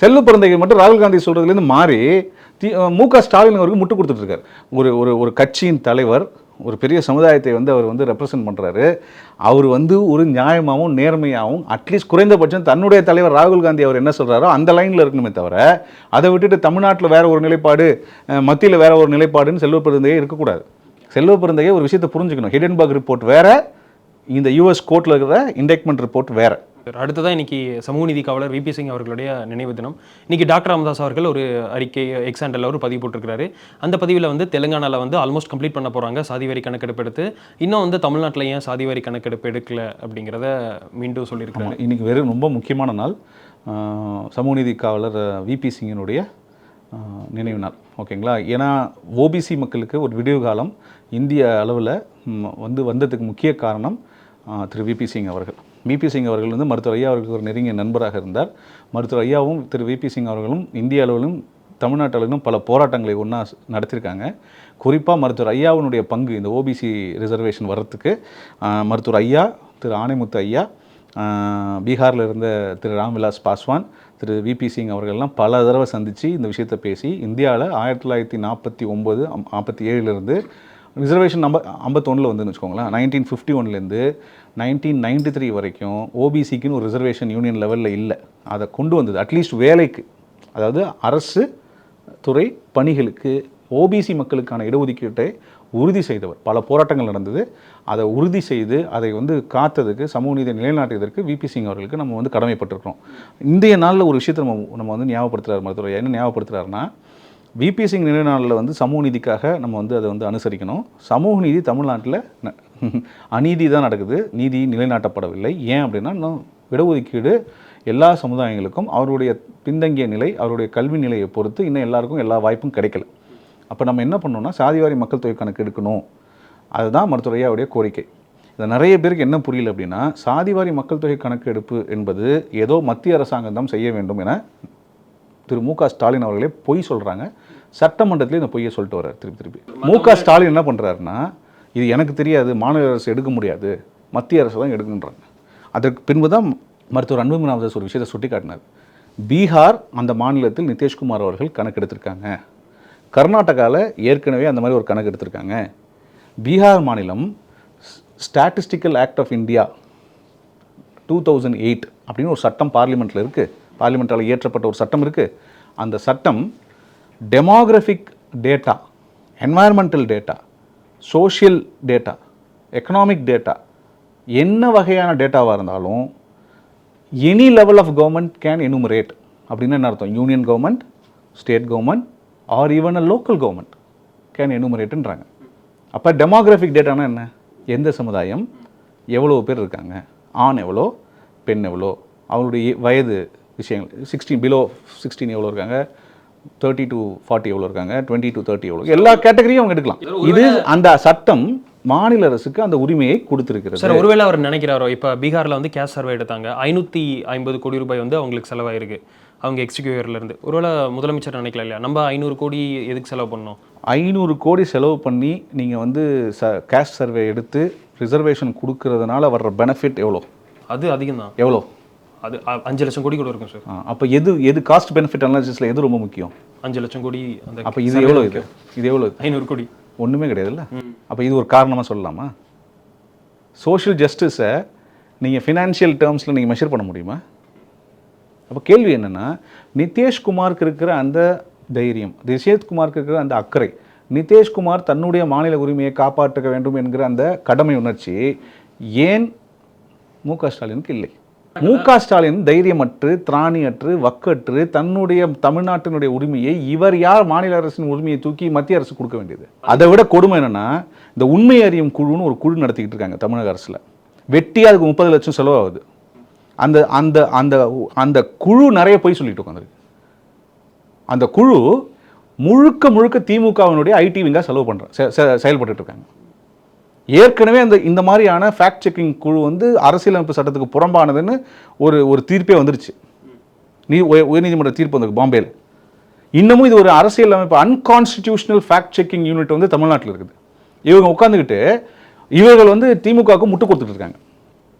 செல்வ பெருந்தகை மட்டும் ராகுல் காந்தி சொல்கிறதுலேருந்து மாறி மு.க. ஸ்டாலின் அவருக்கு முட்டு கொடுத்துட்ருக்கார். ஒரு கட்சியின் தலைவர், ஒரு பெரிய சமுதாயத்தை வந்து அவர் வந்து ரெப்ரசன்ட் பண்ணுறாரு. அவர் வந்து ஒரு நியாயமாகவும் நேர்மையாகவும் அட்லீஸ்ட் குறைந்தபட்சம் தன்னுடைய தலைவர் ராகுல் காந்தி அவர் என்ன சொல்கிறாரோ அந்த லைனில் இருக்கணுமே தவிர, அதை விட்டுட்டு தமிழ்நாட்டில் வேற ஒரு நிலைப்பாடு, மத்தியில் வேற ஒரு நிலைப்பாடுன்னு செல்வ பெருந்தகை இருக்கக்கூடாது. செல்வ பெருந்தகை ஒரு விஷயத்தை புரிஞ்சுக்கணும். ஹிண்டன்பர்க் ரிப்போர்ட் வேற, இந்த யூஎஸ் கோர்ட்டில் இருக்கிற இண்டெக்ட்மெண்ட் ரிப்போர்ட் வேற. அடுத்ததான் இன்னைக்கு சமூக நீதி காவலர் விபி சிங் அவர்களுடைய நினைவு தினம். இன்னைக்கு டாக்டர் ராமதாஸ் அவர்கள் ஒரு அறிக்கை எக்ஸாண்டலில் ஒரு பதிவு போட்டிருக்கிறாரு. அந்த பதிவில் வந்து தெலுங்கானாவில் வந்து ஆல்மோஸ்ட் கம்ப்ளீட் பண்ண போகிறாங்க சாதிவாரி கணக்கெடுப்பு எடுத்து. இன்னும் வந்து தமிழ்நாட்டில் ஏன் சாதிவாரி கணக்கெடுப்பு எடுக்கல அப்படிங்கிறத மீண்டும் சொல்லியிருக்காங்க. இன்னைக்கு வெறும் ரொம்ப முக்கியமான நாள், சமூக நீதி காவலர் விபி சிங்கினுடைய நினைவு நாள். ஓகேங்களா? ஏன்னா ஓபிசி மக்களுக்கு ஒரு விடிவு காலம் இந்திய அளவில் வந்ததுக்கு முக்கிய காரணம் திரு விபி சிங் அவர்கள். விபி சிங் அவர்கள் வந்து மருத்துவர் ஐயா அவர்களுக்கு ஒரு நெருங்கிய நண்பராக இருந்தார். மருத்துவர் ஐயாவும் திரு விபி சிங் அவர்களும் இந்திய அளவிலும் தமிழ்நாட்டு அளவிலும் பல போராட்டங்களை ஒன்றா நடத்தியிருக்காங்க. குறிப்பாக மருத்துவர் ஐயாவினுடைய பங்கு இந்த ஓபிசி ரிசர்வேஷன் வர்றதுக்கு மருத்துவர் ஐயா, திரு ஆணைமுத்து ஐயா, பீகாரில் இருந்த திரு ராம்விலாஸ் பாஸ்வான், திரு விபி சிங் அவர்கள்லாம் பல தடவை சந்தித்து இந்த விஷயத்தை பேசி இந்தியாவில் 1949 47 ரிசர்வேஷன் நம்பர் 51 வந்துன்னு வச்சுக்கோங்களேன். 1951லேருந்து 1993 வரைக்கும் ஓபிசிக்குன்னு ஒரு ரிசர்வேஷன் யூனியன் லெவலில் இல்லை. அதை கொண்டு வந்தது அட்லீஸ்ட் வேலைக்கு, அதாவது அரசு துறை பணிகளுக்கு ஓபிசி மக்களுக்கான இடஒதுக்கீட்டை உறுதி செய்தவர். பல போராட்டங்கள் நடந்தது. அதை உறுதி செய்து அதை வந்து காத்ததுக்கு, சமூக நீதியை நிலைநாட்டியதற்கு விபி சிங் அவர்களுக்கு நம்ம வந்து கடமைப்பட்டிருக்கிறோம். இந்திய நாளில் ஒரு விஷயத்தை நம்ம வந்து ஞாபகப்படுத்துகிறார் மருத்துவர். என்ன ஞாபகப்படுத்துகிறாருன்னா, விபி சிங் நினைவு நாளில் வந்து சமூக நீதிக்காக நம்ம வந்து அதை வந்து அனுசரிக்கணும். சமூக நீதி தமிழ்நாட்டில் அநீதி தான் நடக்குது, நீதி நிலைநாட்டப்படவில்லை. ஏன் அப்படின்னா, இன்னும் இடஒதுக்கீடு எல்லா சமுதாயங்களுக்கும் அவருடைய பின்தங்கிய நிலை, அவருடைய கல்வி நிலையை பொறுத்து இன்னும் எல்லாருக்கும் எல்லா வாய்ப்பும் கிடைக்கல. அப்போ நம்ம என்ன பண்ணோம்னா, சாதிவாரி மக்கள் தொகை கணக்கு எடுக்கணும். அதுதான் மருத்துவர் ஐயாவுடைய கோரிக்கை. இதை நிறைய பேருக்கு என்ன புரியல அப்படின்னா, சாதிவாரி மக்கள் தொகை கணக்கு எடுப்பு என்பது ஏதோ மத்திய அரசாங்கம் தான் செய்ய வேண்டும் என திரு மு.க. ஸ்டாலின் அவர்களே பொய் சொல்கிறாங்க. சட்டமன்றத்திலே இந்த பொய்யை சொல்லிட்டு வர்றார் திருப்பி. மு.க. ஸ்டாலின் என்ன பண்ணுறாருன்னா, இது எனக்கு தெரியாது, மாநில அரசு எடுக்க முடியாது, மத்திய அரசு தான் எடுக்குன்றாங்க. அதற்கு பின்பு தான் மருத்துவர் அன்புமணி ராமதாஸ் ஒரு விஷயத்தை சுட்டி காட்டினார். பீகார் அந்த மாநிலத்தில் நிதிஷ்குமார் அவர்கள் கணக்கு எடுத்திருக்காங்க. கர்நாடகாவில் ஏற்கனவே அந்த மாதிரி ஒரு கணக்கு எடுத்திருக்காங்க. பீகார் மாநிலம் ஸ்டாட்டிஸ்டிக்கல் ஆக்ட் ஆஃப் இந்தியா 2008 அப்படின்னு ஒரு சட்டம் பார்லிமெண்ட்டில் இருக்குது. பார்லிமெண்ட்டால் இயற்றப்பட்ட ஒரு சட்டம் இருக்குது. அந்த சட்டம் demographic data, environmental data, social data, economic data, என்ன வகையான டேட்டாவாக இருந்தாலும் any level of government can enumerate. அப்படின்னு என்ன அர்த்தம்? Union government, state government or even a local government can எனுமரேட்டுன்றாங்க. அப்போ டெமோகிராஃபிக் டேட்டானா என்ன? எந்த சமுதாயம், எவ்வளோ பேர் இருக்காங்க, ஆண் எவ்வளோ, பெண் எவ்வளோ, அவங்களுடைய வயது விஷயங்கள், 16 பிலோ 16 எவ்வளோ இருக்காங்க, 30 to 40 எவ்வளோ இருக்காங்க, 20 to 30 எவ்வளோ, எல்லா கேட்டகரியும் அவங்க எடுக்கலாம். இது அந்த சட்டம் மாநில அரசுக்கு அந்த உரிமையை கொடுத்திருக்கிறது. சார், ஒருவேளை அவர் நினைக்கிறாரோ, இப்போ பீகாரில் வந்து கேஸ் சர்வே எடுத்தாங்க, 550 கோடி ரூபாய் வந்து அவங்களுக்கு செலவாயிருக்கு அவங்க எக்ஸிக்யூட்டிவ்லேருந்து. ஒருவேளை முதலமைச்சர் நினைக்கல இல்லையா, நம்ம 500 கோடி எதுக்கு செலவு பண்ணோம்? 500 கோடி செலவு பண்ணி நீங்கள் வந்து கேஸ்ட் சர்வே எடுத்து ரிசர்வேஷன் கொடுக்கறதுனால வர்ற பெனிஃபிட் எவ்வளோ? அது அதிகம் தான். எவ்வளோ? அது 5 லட்சம் கோடி கூட இருக்கும் சார். அப்போ எது காஸ்ட் பெனிஃபிட் அனாலிசிஸில் எது ரொம்ப முக்கியம்? 5 லட்சம் கோடி. அந்த அப்போ இது எவ்வளோ? இது எவ்வளோ? 500 கோடி. ஒன்றுமே கிடையாதுல்ல. அப்போ இது ஒரு காரணமாக சொல்லலாமா? சோஷியல் ஜஸ்டிஸை நீங்கள் ஃபினான்ஷியல் டேர்ம்ஸில் நீங்கள் மெஷர் பண்ண முடியுமா? அப்போ கேள்வி என்னென்னா, நிதிஷ்குமாருக்கு இருக்கிற அந்த தைரியம், நிதிஷ்குமாருக்கு இருக்கிற அந்த அக்கறை, நிதிஷ்குமார் தன்னுடைய மாநில உரிமையை காப்பாற்ற வேண்டும் என்கிற அந்த கடமை உணர்ச்சி ஏன் மு.க. ஸ்டாலினுக்கு இல்லை? மு.க. ஸ்டாலின் தைரியமற்று, திராணியற்று, வக்கற்று தன்னுடைய தமிழ்நாட்டினுடைய உரிமையை, இவர் யார் மாநில அரசின் உரிமையை தூக்கி மத்திய அரசு கொடுக்க வேண்டியது? அதை விட கொடுமை என்னன்னா, இந்த உண்மை அறியும் குழுன்னு ஒரு குழு நடத்திக்கிட்டு இருக்காங்க தமிழக அரசில். வெட்டி அதுக்கு 30 லட்சம் செலவாகுது. அந்த அந்த அந்த அந்த குழு நிறைய போய் சொல்லிட்டு உட்காந்துருக்கு. அந்த குழு முழுக்க திமுகவினுடைய ஐடி விங்காக செலவு செயல்பட்டு இருக்காங்க. ஏற்கனவே இந்த மாதிரியான ஃபேக்ட் செக்கிங் குழு வந்து அரசியலமைப்பு சட்டத்துக்கு புறம்பானதுன்னு ஒரு தீர்ப்பே வந்துருச்சு. உயர்நீதிமன்ற தீர்ப்பு வந்து பாம்பேயில். இன்னமும் இது ஒரு அரசியலமைப்பு அன்கான்ஸ்டிடியூஷனல் ஃபேக்ட் செக்கிங் யூனிட் வந்து தமிழ்நாட்டில் இருக்குது. இவங்க உட்காந்துக்கிட்டு இவர்கள் வந்து திமுகவுக்கு முட்டு கொடுத்துட்டு இருக்காங்க.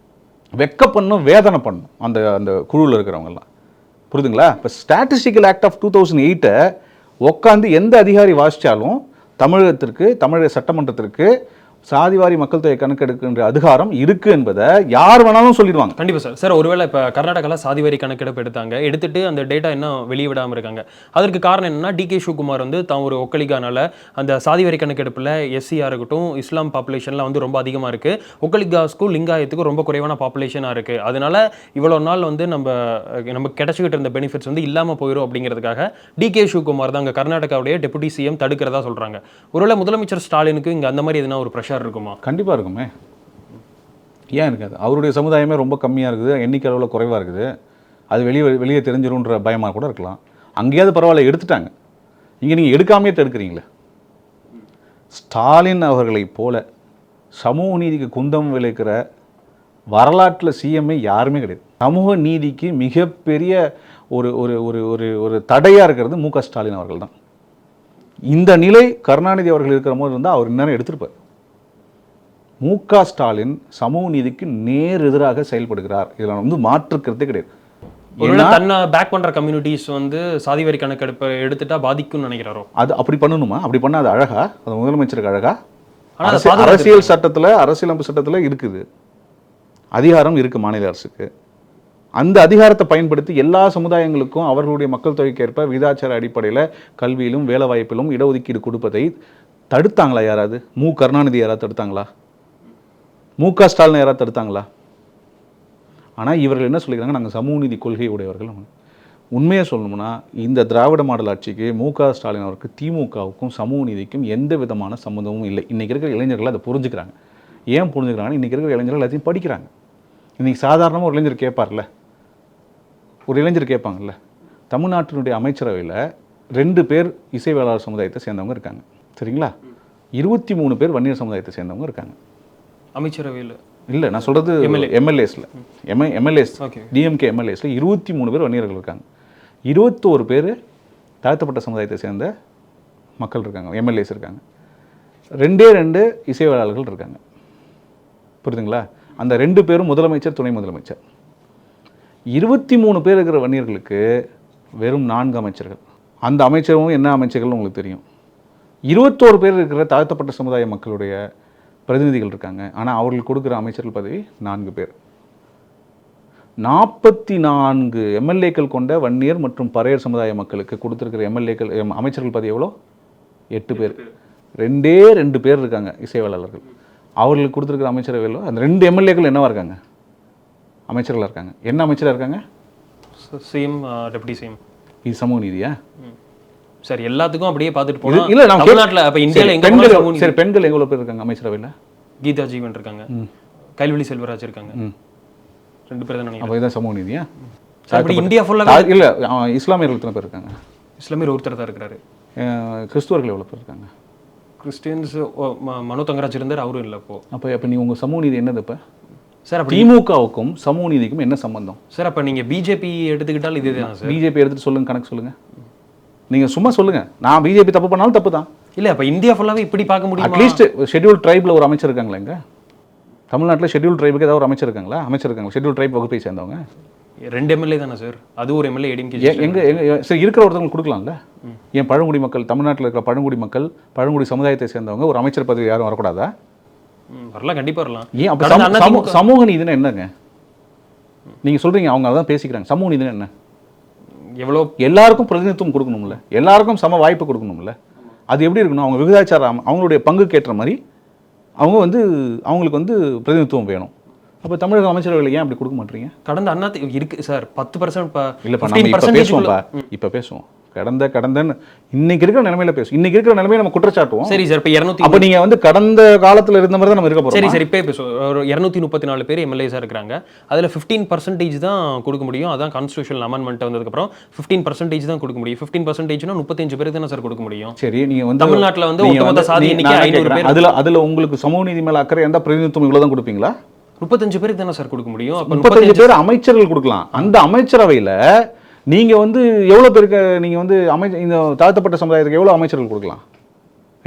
வெக்க பண்ணும், வேதனை பண்ணும் அந்த அந்த குழுவில் இருக்கிறவங்கெல்லாம். புரியுதுங்களா? இப்போ ஸ்டாட்டிஸ்டிக்கல் ஆக்ட் ஆஃப் 2008 உட்காந்து எந்த அதிகாரி வாசித்தாலும் தமிழகத்திற்கு, தமிழக சட்டமன்றத்திற்கு சாதிவாரி மக்கள் தொகை கணக்கெடுக்கின்ற அதிகாரம் இருக்கு என்பதை யார் வேணாலும் சொல்லிடுவாங்க. கண்டிப்பாக சார். சார், ஒருவேளை இப்போ கர்நாடகாவில் சாதிவாரி கணக்கெடுப்பு எடுத்துட்டு அந்த டேட்டா இன்னும் வெளியே விடாமல் இருக்காங்க. அதற்கு காரணம் என்னன்னா, டி.கே. சிவகுமார் வந்து தான் ஒரு ஒக்கலிகானால அந்த சாதிவாரி கணக்கெடுப்பில் எஸ்சியாக இருக்கட்டும், இஸ்லாம் பாப்புலேஷன்லாம் வந்து ரொம்ப அதிகமாக இருக்குது, ஒக்கலிகாஸ்க்கும் லிங்காயத்துக்கும் ரொம்ப குறைவான பாப்புலேஷனாக இருக்குது, அதனால இவ்வளோ நாள் வந்து நம்ம கிடைச்சிக்கிட்டு இருந்த பெனிஃபிட்ஸ் வந்து இல்லாமல் போயிடும் அப்படிங்கிறதுக்காக டி.கே. சிவகுமார் தான் அங்கே கர்நாடகாவுடைய டெபுட்டி சிஎம் தடுக்கிறதா சொல்கிறாங்க. ஒருவேளை முதலமைச்சர் ஸ்டாலினுக்கு இங்கே அந்த மாதிரி எதுனா ஒரு ப்ரெஷர் இருக்குமா? கண்டிப்பாக இருக்குமே. ஏன் இருக்காது? அவருடைய சமுதாயமே ரொம்ப கம்மியாக இருக்குது, எண்ணிக்கை அளவில் குறைவாக இருக்குது, அது வெளியே தெரிஞ்சிரும்ன்ற பயமாக கூட இருக்கலாம். அங்கேயாவது பரவாயில்ல, எடுத்துட்டாங்க. இங்கே நீங்கள் எடுக்காமையே தடுக்கிறீங்களே. ஸ்டாலின் அவர்களைப் போல சமூக நீதிக்கு குந்தம் விளைக்கிற வரலாற்றில் சிஎம்ஏ யாருமே கிடையாது. சமூக நீதிக்கு மிகப்பெரிய ஒரு ஒரு ஒரு ஒரு ஒரு தடையாக இருக்கிறது மு.க. ஸ்டாலின் அவர்கள் தான். இந்த நிலை கருணாநிதி அவர்கள் இருக்கிற போது இருந்தால் அவர் இன்னும் எடுத்திருப்பார். மு.க. ஸ்டாலின் சமூக நீதிக்கு நேர் எதிராக செயல்படுகிறார். இதில் வந்து மாற்றுக்கிறதே கிடையாது. தன்னை பேக் பண்ற கம்யூனிட்டிஸ் வந்து சாதிவாரி கணக்கெடுப்பை எடுத்துட்டா பாதிக்கும்னு நினைக்கிறாரோ? அது அப்படி பண்ணணுமா? அப்படி பண்ணால் அது அழகா? அது முதலமைச்சருக்கு அழகா? ஆனா அதை பாதுகாத்து அரசியல் சட்டத்தில் அரசியலமைப்பு சட்டத்தில் இருக்குது, அதிகாரம் இருக்குது மாநில அரசுக்கு. அந்த அதிகாரத்தை பயன்படுத்தி எல்லா சமுதாயங்களுக்கும் அவர்களுடைய மக்கள் தொகைக்கேற்ப விகிதாச்சார அடிப்படையில் கல்வியிலும் வேலைவாய்ப்பிலும் இடஒதுக்கீடு கொடுப்பதை தடுத்தாங்களா யாராவது? கருணாநிதி யாராவது தடுத்தாங்களா? ஸ்டாலின் யாராவது தடுத்தாங்களா? ஆனால் இவர்கள் என்ன சொல்லிக்கிறாங்க, நாங்கள் சமூக நீதி கொள்கை உடையவர்கள். உண்மையை சொல்லணும்னா இந்த திராவிட மாடல் ஆட்சிக்கு ஸ்டாலின் அவருக்கு திமுகவுக்கும் சமூக நீதிக்கும் எந்த விதமான சம்மந்தமும் இல்லை. இன்றைக்கி இருக்கிற இளைஞர்கள் அதை புரிஞ்சுக்கிறாங்க. ஏன் புரிஞ்சுக்கிறாங்கன்னா, இன்றைக்கி இருக்கிற இளைஞர்கள் எல்லாத்தையும் படிக்கிறாங்க. இன்றைக்கி சாதாரணமாக ஒரு இளைஞர் கேட்பார்ல, ஒரு இளைஞர் கேட்பாங்கல்ல, தமிழ்நாட்டினுடைய அமைச்சரவையில் 2 பேர் இசைவேளாளர் சமுதாயத்தை சேர்ந்தவங்க இருக்காங்க, சரிங்களா? 23 பேர் வன்னியர் சமுதாயத்தை சேர்ந்தவங்க இருக்காங்க அமைச்சரவையில். இல்லை, நான் சொல்கிறது எம்எல்ஏஸில், எம்எல்ஏஸ் டிஎம்கே எம்எல்ஏஸில் 23 பேர் வன்னியர்கள் இருக்காங்க. 21 பேர் தாழ்த்தப்பட்ட சமுதாயத்தை சேர்ந்த மக்கள் இருக்காங்க, எம்எல்ஏஸ் இருக்காங்க. 2 இசைவேளாளர்கள் இருக்காங்க. புரியுதுங்களா? அந்த 2 பேரும் முதலமைச்சர், துணை முதலமைச்சர். 23 பேர் இருக்கிற வன்னியர்களுக்கு வெறும் 4 அமைச்சர்கள். அந்த அமைச்சரும் என்ன அமைச்சர்கள் உங்களுக்கு தெரியும். 21 பேர் இருக்கிற தாழ்த்தப்பட்ட சமுதாய மக்களுடைய பிரதிநிதிகள் இருக்காங்க. ஆனால் அவர்களுக்கு கொடுக்குற அமைச்சர்கள் பதவி 4 பேர். 44 எம்எல்ஏக்கள் கொண்ட வன்னியர் மற்றும் பறையர் சமுதாய மக்களுக்கு கொடுத்துருக்கிற அமைச்சர்கள் பதவி எவ்வளோ? 8 பேர். 2 பேர் இருக்காங்க இசைவேளாளர்கள். அவர்களுக்கு கொடுத்துருக்கிற அமைச்சரவையில் அந்த 2 எம்எல்ஏக்கள் என்னவா இருக்காங்க? அமைச்சர்களாக இருக்காங்க. என்ன அமைச்சராக இருக்காங்க? CM, deputy CM. இது சமூக நீதியா? சரி, எல்லாத்துக்கும் அப்படியே பார்த்துட்டு போனோம். இல்லை, நம்ம தமிழ்நாட்டில் அப்போ இந்தியாவில் பெண்கள் எவ்வளோ பேர் இருக்காங்க அமைச்சரவையில்? கீதா ஜீவன் இருக்காங்க, கைல்வெளி செல்வராஜ் இருக்காங்க, 2 பேர் தான் நினைக்கிறேன். அப்போ இதான் சமூக நீதியா? அப்படி இந்தியா ஃபுல்லாக இல்லை, இஸ்லாமியர்கள் எத்தனை பேர் இருக்காங்க? இஸ்லாமியர் ஒருத்தர் தான் இருக்கிறாரு. கிறிஸ்துவர்கள் எவ்வளோ பேர் இருக்காங்க? கிறிஸ்டியன்ஸ் மனோ தங்கராஜ் இருந்தார், அவரும் இல்லை இப்போ. அப்போ நீ உங்கள் சமூக நீதி என்னது இப்போ? சார், அப்படி திமுகவுக்கும் சமூக நீதிக்கும் என்ன சம்பந்தம் சார்? அப்போ நீங்கள் பிஜேபி எடுத்துக்கிட்டால் இதுதான் சார். பிஜேபி எடுத்துகிட்டு சொல்லுங்கள், கணக்கு சொல்லுங்கள். நீங்கள் சும்மா சொல்லுங்கள், நான் பிஜேபி தப்பு பண்ணாலும் தப்பு தான். இல்லை, அப்போ இந்தியா ஃபுல்லாகவே இப்படி பார்க்க முடியும். அட்லீஸ்ட் ஷெட்யூல் ட்ரைபில் ஒரு அமைச்சர் இருக்காங்களா? எங்க தமிழ்நாட்டில் ஷெட்யூல் ட்ரைபுக்கு ஏதாவது ஒரு அமைச்சர் இருக்காங்களா? ஷெட்யூல் ட்ரைப் வகுப்பை சேர்ந்தவங்க 2 எம்எல்ஏ தானே சார்? அது ஒரு எம்எல்ஏ எங்க சரி, இருக்கிற ஒருத்தவங்களுக்கு கொடுக்கலாம்ல. ஏன் பழங்குடி மக்கள், தமிழ்நாட்டில் இருக்கிற பழங்குடி மக்கள், பழங்குடி சமுதாயத்தை சேர்ந்தவங்க ஒரு அமைச்சர் பதவி யாரும் வரக்கூடாதா? வரலாம், கண்டிப்பாக வரலாம். ஏன் அப்போ சமூக நீதினா என்னங்க? நீங்கள் சொல்கிறீங்க, அவங்க அதான் பேசிக்கிறாங்க. சமூக நீதினா என்ன? எவ்வளோ எல்லாருக்கும் பிரதிநிதித்துவம் கொடுக்கணும்ல, எல்லாருக்கும் சம வாய்ப்பு கொடுக்கணும்ல. அது எப்படி இருக்கணும்? அவங்க விகிதாச்சாரம் அவங்களுடைய பங்குக்கு ஏற்ற மாதிரி அவங்களுக்கு பிரதிநிதித்துவம் வேணும். அப்போ தமிழக அமைச்சரவையில் ஏன் அப்படி கொடுக்க மாட்டீங்க? கடந்த அண்ணா இருக்கு சார், 10%. இல்லைப்பா, நம்ம இப்போ பேசுவோம் கடந்தன்னு இன்னைக்கு இருக்கிற நிலைமையில பேசும். இன்னைக்கு இருக்கிற நிலைமையில நம்ம குற்றச்சாட்டுவோம். சரி சார், இப்போ 200. அப்போ நீங்கள் கடந்த காலத்தில் இருந்த மாதிரி தான் நம்ம இருக்க போகிறோம். சரி சரி, இப்போ பேசுவோம். ஒரு 234 பேர் எம்எல்ஏஸாக இருக்கிறாங்க. அதில் 15% தான் கொடுக்க முடியும். அதான் கான்ஸ்டியூஷனல் அமெண்ட்மெண்ட் வந்ததுக்கப்புறம் 15% தான் கொடுக்க முடியும். 15%னா 35 பேருக்கு தானே சார் கொடுக்க முடியும். சரி, நீங்கள் தமிழ்நாட்டில் ஒட்டுமொத்த சாதி எண்ணிக்கை 500 பேர். அதில் உங்களுக்கு சமூக நீதி மேலே அக்கறை எந்த பிரதிநிதித்துவம் இவ்வளோ தான் கொடுப்பீங்களா? 35 பேருக்கு தானே சார் கொடுக்க முடியும். 35 பேர் அமைச்சர்கள் கொடுக்கலாம். அந்த அமைச்சரவையில் நீங்கள் எவ்வளோ பேருக்கு நீங்கள் இந்த தாழ்த்தப்பட்ட சமுதாயத்துக்கு எவ்வளோ அமைச்சர்கள் கொடுக்கலாம்?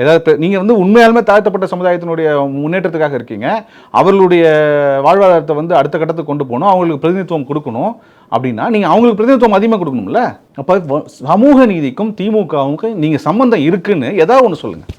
ஏதாவது நீங்கள் உண்மையாலுமே தாழ்த்தப்பட்ட சமுதாயத்தினுடைய முன்னேற்றத்துக்காக இருக்கீங்க, அவர்களுடைய வாழ்வாதாரத்தை அடுத்த கட்டத்துக்கு கொண்டு போகணும், அவங்களுக்கு பிரதிநிதித்துவம் கொடுக்கணும் அப்படின்னா நீங்கள் அவங்களுக்கு பிரதிநிதித்துவம் அதிகமாக கொடுக்கணும்ல. அப்போ சமூக நீதிக்கும் திமுகவுக்கும் நீங்கள் சம்பந்தம் இருக்குன்னு ஏதாவது ஒன்று சொல்லுங்கள்.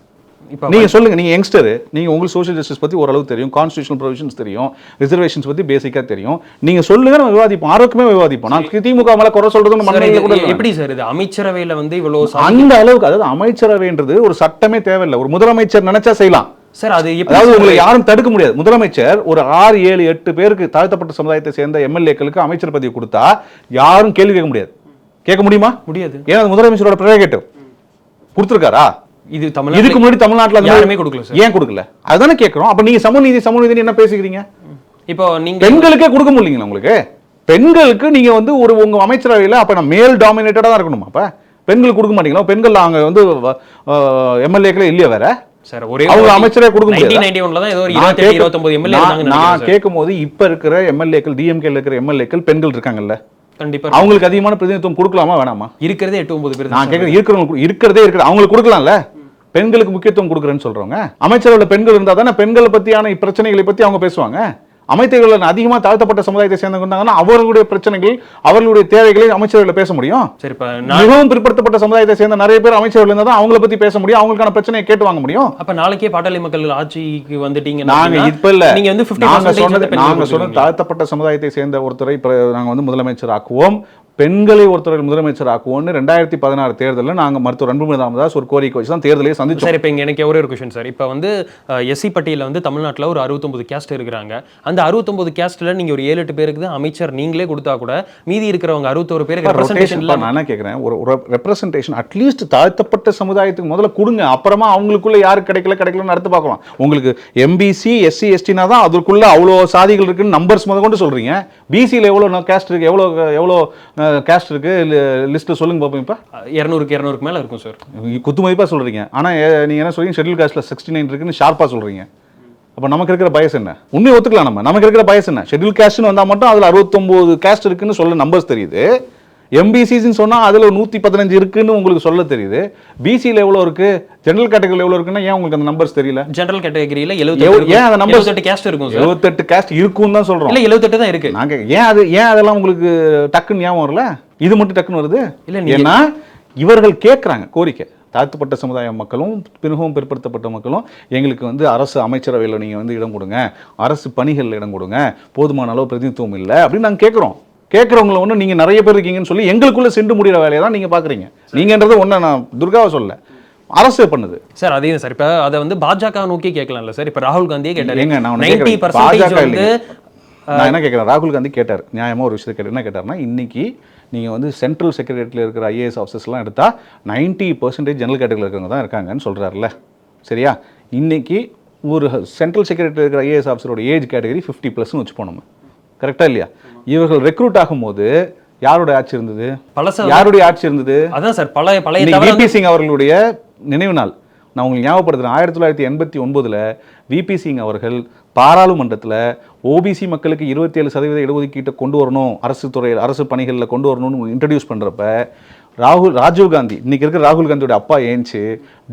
நீங்கள் சொல்லுங்கள். நீங்கள் யங்ஸ்டர், நீங்கள் உங்களுக்கு சோஷியல் ஜஸ்டிஸ் பற்றி ஓரளவு தெரியும், கான்ஸ்டியூஷனல் ப்ரொவிஷன்ஸ் தெரியும், ரிசர்வேஷன்ஸ் பற்றி பேசிக்காக தெரியும். நீங்கள் சொல்லுங்கள், நம்ம விவாதிப்போம், ஆரோக்கியமாக விவாதிப்போம். நான் திமுக மேலே குறை சொல்கிறது எப்படி சார்? இது அமைச்சரவையில் இவ்வளோ அந்த அளவுக்கு, அதாவது அமைச்சரவைன்றது ஒரு சட்டமே தேவையில்லை. ஒரு முதலமைச்சர் நினைச்சா செய்யலாம் சார். அது அதாவது உங்களை யாரும் தடுக்க முடியாது. முதலமைச்சர் ஒரு 6, 7, 8 பேருக்கு தாழ்த்தப்பட்ட சமுதாயத்தை சேர்ந்த எம்எல்ஏக்களுக்கு அமைச்சர் பதவி கொடுத்தா யாரும் கேள்வி கேட்க முடியாது. கேட்க முடியுமா? முடியாது. ஏன்னா முதலமைச்சரோட ப்ரெரோகேட்டிவ் கொடுத்துருக்காரா? இதுக்கு முன்னாடி தமிழ்நாட்டில் யாருமே கொடுக்கல. ஏன் கொடுக்கல? அதுதானே கேட்கிறோம். அப்ப நீங்க சமூக நீதி என்ன பேசுகிறீங்க? இப்போ நீங்க பெண்களுக்கே கொடுக்க முடியலீங்களா உங்களுக்கு? பெண்களுக்கு நீங்க ஒரு உங்க அமைச்சரவையில் அப்ப நான் மேல் டாமினேட்டடா தான் இருக்கணுமா? அப்ப பெண்களுக்கு கொடுக்க மாட்டீங்களா? பெண்கள் அங்க எம்எல்ஏக்களே இல்லையா வேற? சார், ஒரே அவங்க அமைச்சரே கொடுக்க முடியாது. 1991ல தான் ஏதோ 28 29 எம்எல்ஏ இருந்தாங்க. நான் கேட்கும்போது இப்ப இருக்கிற எம்எல்ஏக்கள், டிஎம்கேல இருக்கிற எம்எல்ஏக்கள் பெண்கள் இருக்காங்கல்ல, கண்டிப்பா அவங்களுக்கு அதிகமான பிரதிநிதித்துவம் கொடுக்கலாமா வேணாமா? இருக்கிறதே 8-9 பேர். நான் கேட்கிறேன், இருக்கிறதே அவங்களுக்கு கொடுக்கலாம்ல. பெண்களுக்கு முக்கியத்துவம் கொடுக்குறேன்னு சொல்றவங்க அமைச்சரவையில் பெண்கள் இருந்தால் தானே பெண்களை பற்றியான பிரச்சனைகளை பற்றி அவங்க பேசுவாங்க. அமைச்சர்கள் அதிகமாக தாழ்த்தப்பட்ட சமுதாயத்தை சேர்ந்தவங்க இருந்தாங்கன்னா அவர்களுடைய பிரச்சனைகள் அவர்களுடைய தேவைகளை அமைச்சர்களை பேச முடியும். சரி, இப்ப மிகவும் பிற்படுத்தப்பட்ட சமுதாயத்தை சேர்ந்த நிறைய பேர் அமைச்சர்கள் இருந்தால் தான் அவங்கள பத்தி பேச முடியும், அவங்களுக்கான பிரச்சனையை கேட்டு வாங்க முடியும். அப்ப நாளைக்கே பாட்டாளி மக்கள் ஆட்சிக்கு வந்துட்டீங்க, நாங்க இப்ப இல்ல, நீங்க வந்து நாங்க சொன்ன தாழ்த்தப்பட்ட சமுதாயத்தை சேர்ந்த ஒருத்தரை நாங்க வந்து முதலமைச்சர் ஆக்குவோம், பெண்களை ஒருத்தர் முதலமைச்சர் ஆக்குவோம்னு 2016 தேர்தலில் நாங்கள் மருத்துவர் அன்புமணி ராமதாஸ் ஒரு கோரிக்கை வச்சு தான் தேர்தலையே சந்திச்சோம். சார், இப்போ எனக்கு ஒரே ஒரு கொஸ்டின் சார். இப்போ வந்து எஸ்சி பட்டியலில் வந்து தமிழ்நாட்டில் ஒரு 69 கேஸ்ட் இருக்கிறாங்க. அந்த 69 கேஸ்ட்டில் நீங்கள் ஒரு 7-8 பேருக்கு தான் அமைச்சர் நீங்களே கொடுத்தா கூட மீதி இருக்கிறவங்க 61 பேருக்கு ரெப்ரசன்டேஷன் இல்லை. நான் என்ன கேட்குறேன், ஒரு ரெப்ரசன்டேஷன் அட்லீஸ்ட் தாழ்த்தப்பட்ட சமுதாயத்துக்கு முதல்ல கொடுங்க, அப்புறமா அவங்களுக்குள்ள யாருக்கு கிடைக்கலன்னு அடுத்து பார்க்கலாம். உங்களுக்கு எம்பிசி எஸ்சி எஸ்டினா தான் அதுக்குள்ள அவ்வளோ சாதிகள் இருக்குன்னு நம்பர்ஸ் முத கொண்டு சொல்றீங்க. பிசியில் எவ்வளோ கேஸ்ட் இருக்கு, எவ்வளோ கேஸ்ட் இருக்கு லிஸ்ட் சொல்லுங்க பாப்போம். இப்போ 200க்கு மேல இருக்கும் சார். குத்து மதிப்பா சொல்றீங்க. ஆனா நீங்க என்ன சொல்றீங்க, ஷெட்யூல் காஸ்ட்ல 69 இருக்குன்னு ஷார்ப்பா சொல்றீங்க. அப்ப நமக்கு இருக்கிற பயஸ் என்ன? உண்மையை ஒத்துக்கலாம், நமக்கு இருக்கிற பயஸ் என்ன? ஷெட்யூல் காஸ்ட்னு வந்தா மட்டும் அதுல 69 கேஸ்ட் இருக்குன்னு சொல்ல நம்பர்ஸ் தெரியுது. எம்பிசின்னு சொன்னா அதுல 115 இருக்குன்னு உங்களுக்கு சொல்ல தெரியுது. பிசியில் எவ்வளவு இருக்கு, ஜெனரல் கேட்டகரியில் எவ்வளவு இருக்குன்னா ஏன் உங்களுக்கு அந்த நம்பர்ஸ் தெரியல? ஜெனரல் கேட்டகரியில 78 கேஸ்ட் இருக்கும் சார். 78 கேஸ்ட் இருக்குன்னு தான் சொல்றோம். இல்ல 78 தான் இருக்கு. நாங்க ஏன் அதெல்லாம் உங்களுக்கு டக்குன்னு ஞாபகம் வரல? இது மட்டும் டக்குன்னு வருது இல்ல, ஏன்னா இவர்கள் கேட்கறாங்க கோரிக்கை. தாழ்த்தப்பட்ட சமுதாய மக்களும் மிகவும் பிற்படுத்தப்பட்ட மக்களும் எங்களுக்கு வந்து அரசு அமைச்சரவையில் நீங்கள் வந்து இடம் கொடுங்க, அரசு பணிகளில் இடம் கொடுங்க, போதுமான அளவு பிரதிநிதித்துவம் இல்லை அப்படின்னு நாங்கள் கேட்குறோம். கேட்குறவங்கள ஒன்று நீங்கள் நிறைய பேர் இருக்கீங்கன்னு சொல்லி எங்களுக்குள்ள சென்று முடிகிற வேலையை தான் நீங்கள் பார்க்குறீங்க. நீங்கன்றது ஒன்று நான் துர்காவை சொல்ல, அரசு பண்ணுது சார். அதே சார், இப்போ அதை வந்து பாஜக நோக்கி கேட்கலாம்ல சார். இப்போ ராகுல் காந்தியே கேட்டார், எங்க நான் 90% வந்து நான் என்ன கேட்குறேன், ராகுல் காந்தி கேட்டார், நியாயமாக ஒரு விஷயத்தை கேட்டார். என்ன கேட்டார்னா, இன்னைக்கு நீங்கள் வந்து சென்ட்ரல் செக்ரட்டரியில் இருக்கிற ஐஏஎஸ் ஆஃபீஸர்ஸ்லாம் எடுத்தால் 90% ஜெனரல் கேட்டகரியில் இருக்கிறவங்க தான் இருக்காங்கன்னு சொல்கிறாருல்ல, சரியா? இன்னைக்கு ஒரு சென்ட்ரல் செக்ரட்டரி இருக்கிற ஐஏஎஸ் ஆஃபீஸரோட ஏஜ் கேட்டகரி 50+ வச்சுப்போம் நம்ம, கரெக்டாக இல்லையா? இவர்கள் ரெக்ரூட் ஆகும்போது யாரோட ஆட்சி இருந்தது, யாருடைய ஆட்சி இருந்தது? அதான் சார், பழைய விபி சிங் அவர்களுடைய நினைவு நாள் நான் உங்களுக்கு ஞாபகப்படுத்துகிறேன். 1989 விபி சிங் அவர்கள் பாராளுமன்றத்தில் ஓபிசி மக்களுக்கு 27% இடஒதுக்கீட்டை கொண்டு வரணும், அரசு பணிகளில் கொண்டு வரணும்னு இன்ட்ரடியூஸ் பண்ணுறப்ப ராஜீவ் காந்தி, இன்னைக்கு இருக்கிற ராகுல் காந்தியோட அப்பா ஏஞ்சி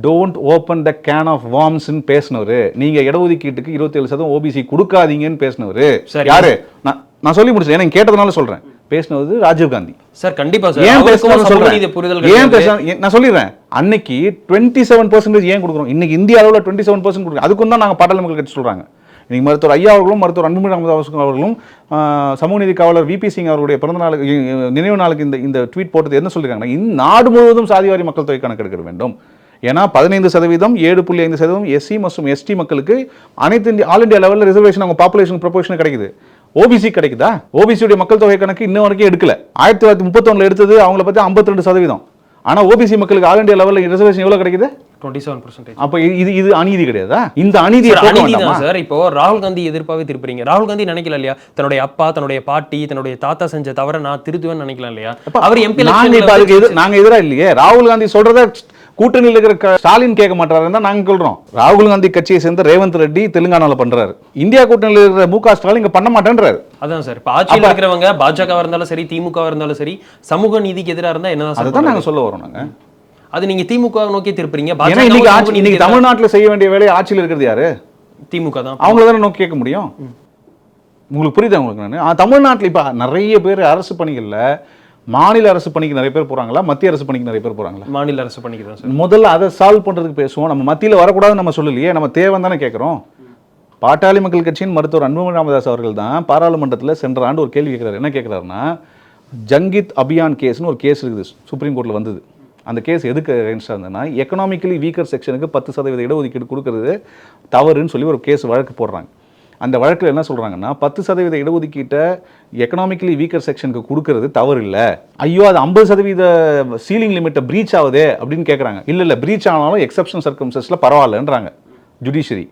don't open the can of வார்ம்ஸ்ன்னு பேசினவர். நீங்கள் இடஒதுக்கீட்டுக்கு 27% ஓபிசி கொடுக்காதீங்கன்னு பேசினவர் யாரு? நான் சொல்லி முடிச்சேன், ஏன்னா கேட்டதுனால சொல்கிறேன். பேசினது ராஜீவ் காந்தி சார். கண்டிப்பா சார். ஏன் பேசுறேன் நான் சொல்லிடுறேன். அன்னைக்கு 27% ஏன் கொடுக்குறோம், இன்னைக்கு இந்திய அளவில் 27% கொடுக்குறோம். அதுக்கும் தான் நாங்கள் பாட்டாளி மக்கள் கட்சி சொல்றாங்க. இன்னைக்கு மருத்துவர் ஐயா அவர்களும் மருத்துவர் அன்புமணி ராமதாஸ் அவர்களும் சமூக நீதி காவலர் விபி சிங் அவருடைய பிறந்த நாளுக்கு நினைவு நாளுக்கு இந்த ட்வீட் போட்டது என்ன சொல்லியிருக்காங்கன்னா, நாடு முழுவதும் சாதிவாரி மக்கள் தொகை கணக்கெடுக்க வேண்டும். ஏன்னா 15%, 7.5% எஸ்சி மற்றும் எஸ்டி மக்களுக்கு அனைத்து ஆல் இந்தியா லெவலில் ரிசர்வேஷன் அவங்க பாப்புலேஷன் ப்ரொபோர்ஷன் கிடைக்குது. ஓபிசி கிடைக்குதா? ஓபிசியுடைய மக்கள் தொகை கணக்கு இன்ன வரைக்கும் எடுக்கல. 1931 எடுத்தது அவங்கள பத்தி 52%. ஆனா ஓபிசி மக்களுக்கு ஆல் இந்தியா லெவலில் ரிசர்வேஷன் எவ்வளவு கிடைக்குது? 27%. அப்ப இது அநீதி கிடையாதா? இந்த அநீதி சார். இப்போ ராகுல் காந்தி எதிர்ப்பாவே திருப்புறீங்க. ராகுல் காந்தி நினைக்கல இல்லையா, தன்னுடைய அப்பா, தன்னுடைய பாட்டி, தன்னுடைய தாத்தா செஞ்ச தவிர நான் திருத்துவேன்னு நினைக்கலாம் இல்லையா? அவர் எம்பி நாங்க எதிரா இல்லையே. ராகுல் காந்தி சொல்றத கூட்டணியில் இருக்கிற ஸ்டாலின் கேட்க மாட்டாருன்னு தான் நாங்க சொல்றோம். ராகுல் காந்தி கட்சியை சேர்ந்த ரேவந்த் ரெட்டி தெலுங்கானால பண்றாரு, இந்தியா கூட்டணியில் இருக்கிற மு க ஸ்டாலின் இங்க பண்ண மாட்டேன்றாரு. அதான் சார், இப்ப ஆட்சியில் இருக்கிறவங்க பாஜக இருந்தாலும் சரி, திமுக இருந்தாலும் சரி, சமூக நீதிக்கு எதிராக இருந்தா என்னதான் அதுதான் நாங்க சொல்ல வரோம். நாங்க அது நீங்க திமுக நோக்கி திருப்புறீங்க. இன்னைக்கு தமிழ்நாட்டில் செய்ய வேண்டிய வேலையை ஆட்சியில் இருக்கிறது யாரு? திமுக தான். அவங்கள தானே நோக்கி கேட்க முடியும். உங்களுக்கு புரியுதா? உங்களுக்கு நான் தமிழ்நாட்டில் இப்ப நிறைய பேர் அரசு பணிகள்ல மாநில அரசு பணிக்கு நிறைய பேர் போறாங்களா, மத்திய அரசு பணிக்கு நிறைய பேர் போறாங்களா? மாநில அரசு பணிக்கு தான் சார். முதல்ல அதை சால்வ் பண்றதுக்கு பேசுவோம். நம்ம மத்தியில் வரக்கூடாதுன்னு நம்ம சொல்லலையே, நம்ம தேவைன்னு தானே கேட்கிறோம். பாட்டாளி மக்கள் கட்சியின் மருத்துவர் அன்புமணி ராமதாஸ் அவர்கள் தான் பாராளுமன்றத்தில் சென்ற ஆண்டு ஒரு கேள்வி கேட்கிறாரு. என்ன கேட்கிறாருன்னா, ஜங்கித் அபியான் கேஸ்னு ஒரு கேஸ் இருக்குது, சுப்ரீம் கோர்ட்டில் வந்தது. அந்த கேஸ் எதுக்கு அகைன்ஸ்டாக இருந்ததுன்னா, எக்கனாமிக்கலி வீக்கர் செக்ஷனுக்கு 10% இடஒதுக்கீடு கொடுக்கறது தவறுன்னு சொல்லி ஒரு கேஸ் வழக்கு போடுறாங்க. அந்த வழக்கில் என்ன சொல்கிறாங்கன்னா, 10% இடஒதுக்கீட்டை எக்கனாமிக்கலி வீக்கர் செக்ஷனுக்கு கொடுக்கறது தவறு இல்லை, ஐயோ அது 50% சீலிங் லிமிட்டை ப்ரீச் ஆகுதே அப்படின்னு கேட்குறாங்க. இல்லை ப்ரீச் ஆனாலும் எக்ஸப்ஷன் சர்க்கம்ஸ்டன்ஸில் பரவாயில்லன்றாங்க ஜுடிஷியரி.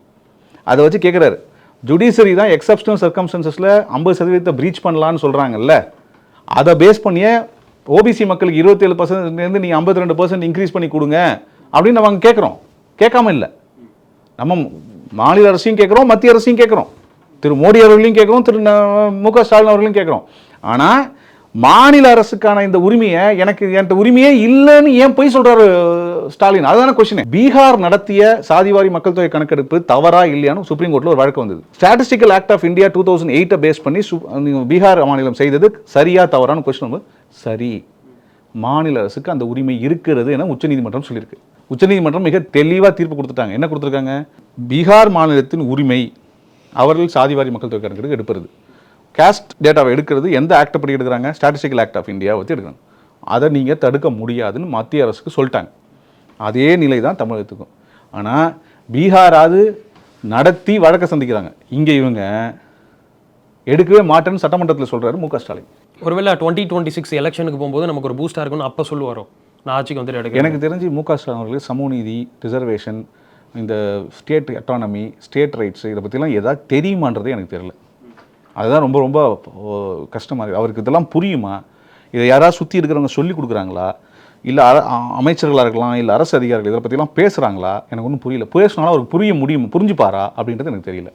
அதை வச்சு கேட்குறாரு, ஜுடிஷியரி தான் எக்ஸப்ஷனல் சர்க்கம்ஸ்டன்சஸில் 50% ப்ரீச் பண்ணலான்னு சொல்கிறாங்கல்ல, அதை பேஸ் பண்ணியே ஓபிசி மக்களுக்கு 27% நீங்கள் 52% இன்க்ரீஸ் பண்ணி கொடுங்க அப்படின்னு நம்ம அங்கே கேட்குறோம். கேட்காம இல்லை, நம்ம மாநில அரசையும் கேட்குறோம், மத்திய அரசையும் கேட்குறோம், திரு மோடி அவர்களையும் கேட்குறோம், திரு மு க ஸ்டாலின் அவர்களையும் கேட்குறோம். ஆனால் மாநில அரசுக்கான இந்த உரிமையை என்கிட்ட உரிமையே இல்லைன்னு ஏன் போய் சொல்கிறாரு ஸ்டாலின். அதுதான கொஸ்டின். பீகார் நடத்திய சாதிவாரி மக்கள் தொகை கணக்கெடுப்பு தவறா இல்லையான்னு சுப்ரீம் கோர்ட்ல ஒரு வழக்கு வந்தது. Statistical act of India 2008 base பண்ணி பீகார் மாநிலம் செய்தது சரியா தவறான கொஸ்டின். சரி, மாநில அரசுக்கு அந்த உரிமை இருக்கிறது என உச்சநீதிமன்றம் சொல்லியிருக்கு. உச்சநீதிமன்றம் மிக தெளிவாக தீர்ப்பு கொடுத்துட்டாங்க. என்ன கொடுத்துருக்காங்க? பீகார் மாநிலத்தின் உரிமை அவர்கள் சாதிவாரி மக்கள் தொகை கணக்கெடுப்பு எடுப்பது, காஸ்ட் டேட்டாவை எடுக்கிறது எந்த ஆக்ட் படி எடுக்கிறாங்க? ஸ்டாட்டிஸ்டிக்கல் ஆக்ட் ஆஃப் இந்தியா வச்சு எடுக்கிறாங்க. அதை நீங்கள் தடுக்க முடியாதுன்னு மத்திய அரசுக்கு சொல்லிட்டாங்க. அதே நிலை தான் தமிழகத்துக்கும். ஆனால் பீகாராது நடத்தி வழக்கை சந்திக்கிறாங்க. இங்கே இவங்க எடுக்கவே மாட்டேன்னு சட்டமன்றத்தில் சொல்கிறாரு மு க ஸ்டாலின். ஒருவேளை 2026 எலெக்ஷனுக்கு போகும்போது நமக்கு ஒரு பூஸ்டாக இருக்கும்னு அப்போ சொல்லுவாரோ, நான் ஆட்சிக்கு வந்துட்டு எடுக்க. எனக்கு தெரிஞ்சு மு க ஸ்டாலின் அவர்களுக்கு சமூக நீதி, ரிசர்வேஷன், இந்த ஸ்டேட் அட்டானமி, ஸ்டேட் ரைட்ஸ் இதை பற்றிலாம் ஏதாவது தெரியுமான்றதே எனக்கு தெரியல. அதுதான் ரொம்ப ரொம்ப கஷ்டமாக இருக்குது. அவருக்கு இதெல்லாம் புரியுமா? இதை யாராவது சுற்றி இருக்கிறவங்க சொல்லி கொடுக்குறாங்களா? இல்லை அமைச்சர்களாக இருக்கலாம், இல்லை அரசு அதிகாரிகள் இதை பற்றிலாம் பேசுகிறாங்களா? எனக்கு ஒன்றும் புரியல. பேசினாலும் அவருக்கு புரிஞ்சுப்பாரா அப்படின்றது எனக்கு தெரியல.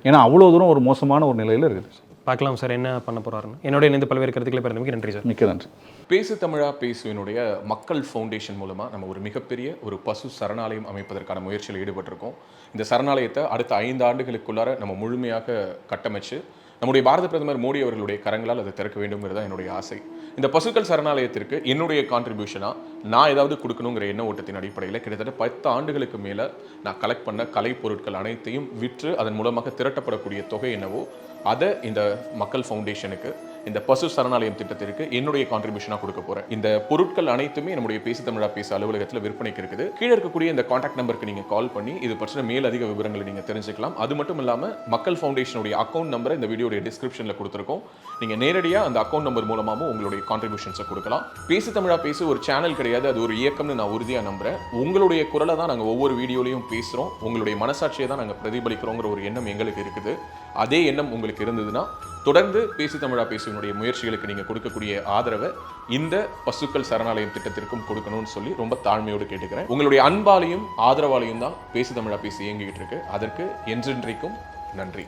ஏன்னா அவ்வளோ தூரம் ஒரு மோசமான ஒரு நிலையில் இருக்குது. பார்க்கலாம் சார் என்ன பண்ண போகிறாருன்னு. என்னோட இணைந்து பல்வேறு கருத்துக்களை பெறுவதற்கு நன்றி சார். மிக்க நன்றி. பேசு தமிழா பேசுவினுடைய மக்கள் ஃபவுண்டேஷன் மூலமாக நம்ம ஒரு மிகப்பெரிய ஒரு பசு சரணாலயம் அமைப்பதற்கான முயற்சியில் ஈடுபட்டிருக்கோம். இந்த சரணாலயத்தை அடுத்த 5 ஆண்டுகளுக்குள்ளார நம்ம முழுமையாக கட்டமைச்சு நம்முடைய பாரத பிரதமர் மோடி அவர்களுடைய கரங்களால் அதை திறக்க வேண்டும்ங்கிறது தான் என்னுடைய ஆசை. இந்த பசுக்கள் சரணாலயத்திற்கு என்னுடைய கான்ட்ரிபியூஷனாக நான் ஏதாவது கொடுக்கணுங்கிற எண்ண ஓட்டத்தின் அடிப்படையில் கிட்டத்தட்ட 10 ஆண்டுகளுக்கு மேலே நான் கலெக்ட் பண்ண கலை பொருட்கள் அனைத்தையும் விற்று அதன் மூலமாக திரட்டப்படக்கூடிய தொகை என்னவோ அதை இந்த மக்கள் ஃபவுண்டேஷனுக்கு, இந்த பசு சரணாலயம் திட்டத்திற்கு என்னுடைய கான்ட்ரிபியூஷனாக கொடுக்க போகிறேன். இந்த பொருட்கள் அனைத்துமே நம்முடைய பேசு தமிழா பேசு அலுவலகத்தில் விற்பனைக்கு இருக்குது. கீழே இருக்கக்கூடிய இந்த கான்டாக்ட் நம்பருக்கு நீங்கள் கால் பண்ணி இது பற்றின மேலதிக விவரங்களை நீங்கள் தெரிஞ்சுக்கலாம். அது மட்டும் இல்லாமல் மக்கள் ஃபவுண்டேஷனுடைய அக்கௌண்ட் நம்பரை இந்த வீடியோடைய டிஸ்கிரிப்ஷனில் கொடுத்துருக்கோம். நீங்கள் நேரடியாக அந்த அக்கௌண்ட் நம்பர் மூலமாகவும் உங்களுடைய கான்ட்ரிபியூஷன்ஸை கொடுக்கலாம். பேசு தமிழா பேசு ஒரு சேனல் கிடையாது, அது ஒரு இயக்கம்னு நான் உறுதியாக நம்புகிறேன். உங்களுடைய குரலை தான் நாங்கள் ஒவ்வொரு வீடியோலையும் பேசுகிறோம், உங்களுடைய மனசாட்சியை தான் நாங்கள் பிரதிபலிக்கிறோங்கிற ஒரு எண்ணம் எங்களுக்கு இருக்குது. அதே எண்ணம் உங்களுக்கு இருந்ததுன்னா தொடர்ந்து பேசு தமிழா பேசுவனுடைய முயற்சிகளுக்கு நீங்கள் கொடுக்கக்கூடிய ஆதரவை இந்த பசுக்கள் சரணாலயம் திட்டத்திற்கும் கொடுக்கணும்னு சொல்லி ரொம்ப தாழ்மையோடு கேட்டுக்கிறேன். உங்களுடைய அன்பாலையும் ஆதரவாலையும் தான் பேசு தமிழா பேசி இயங்கிக்கிட்டு இருக்கு. அதற்கு என்றென்றைக்கும் நன்றி.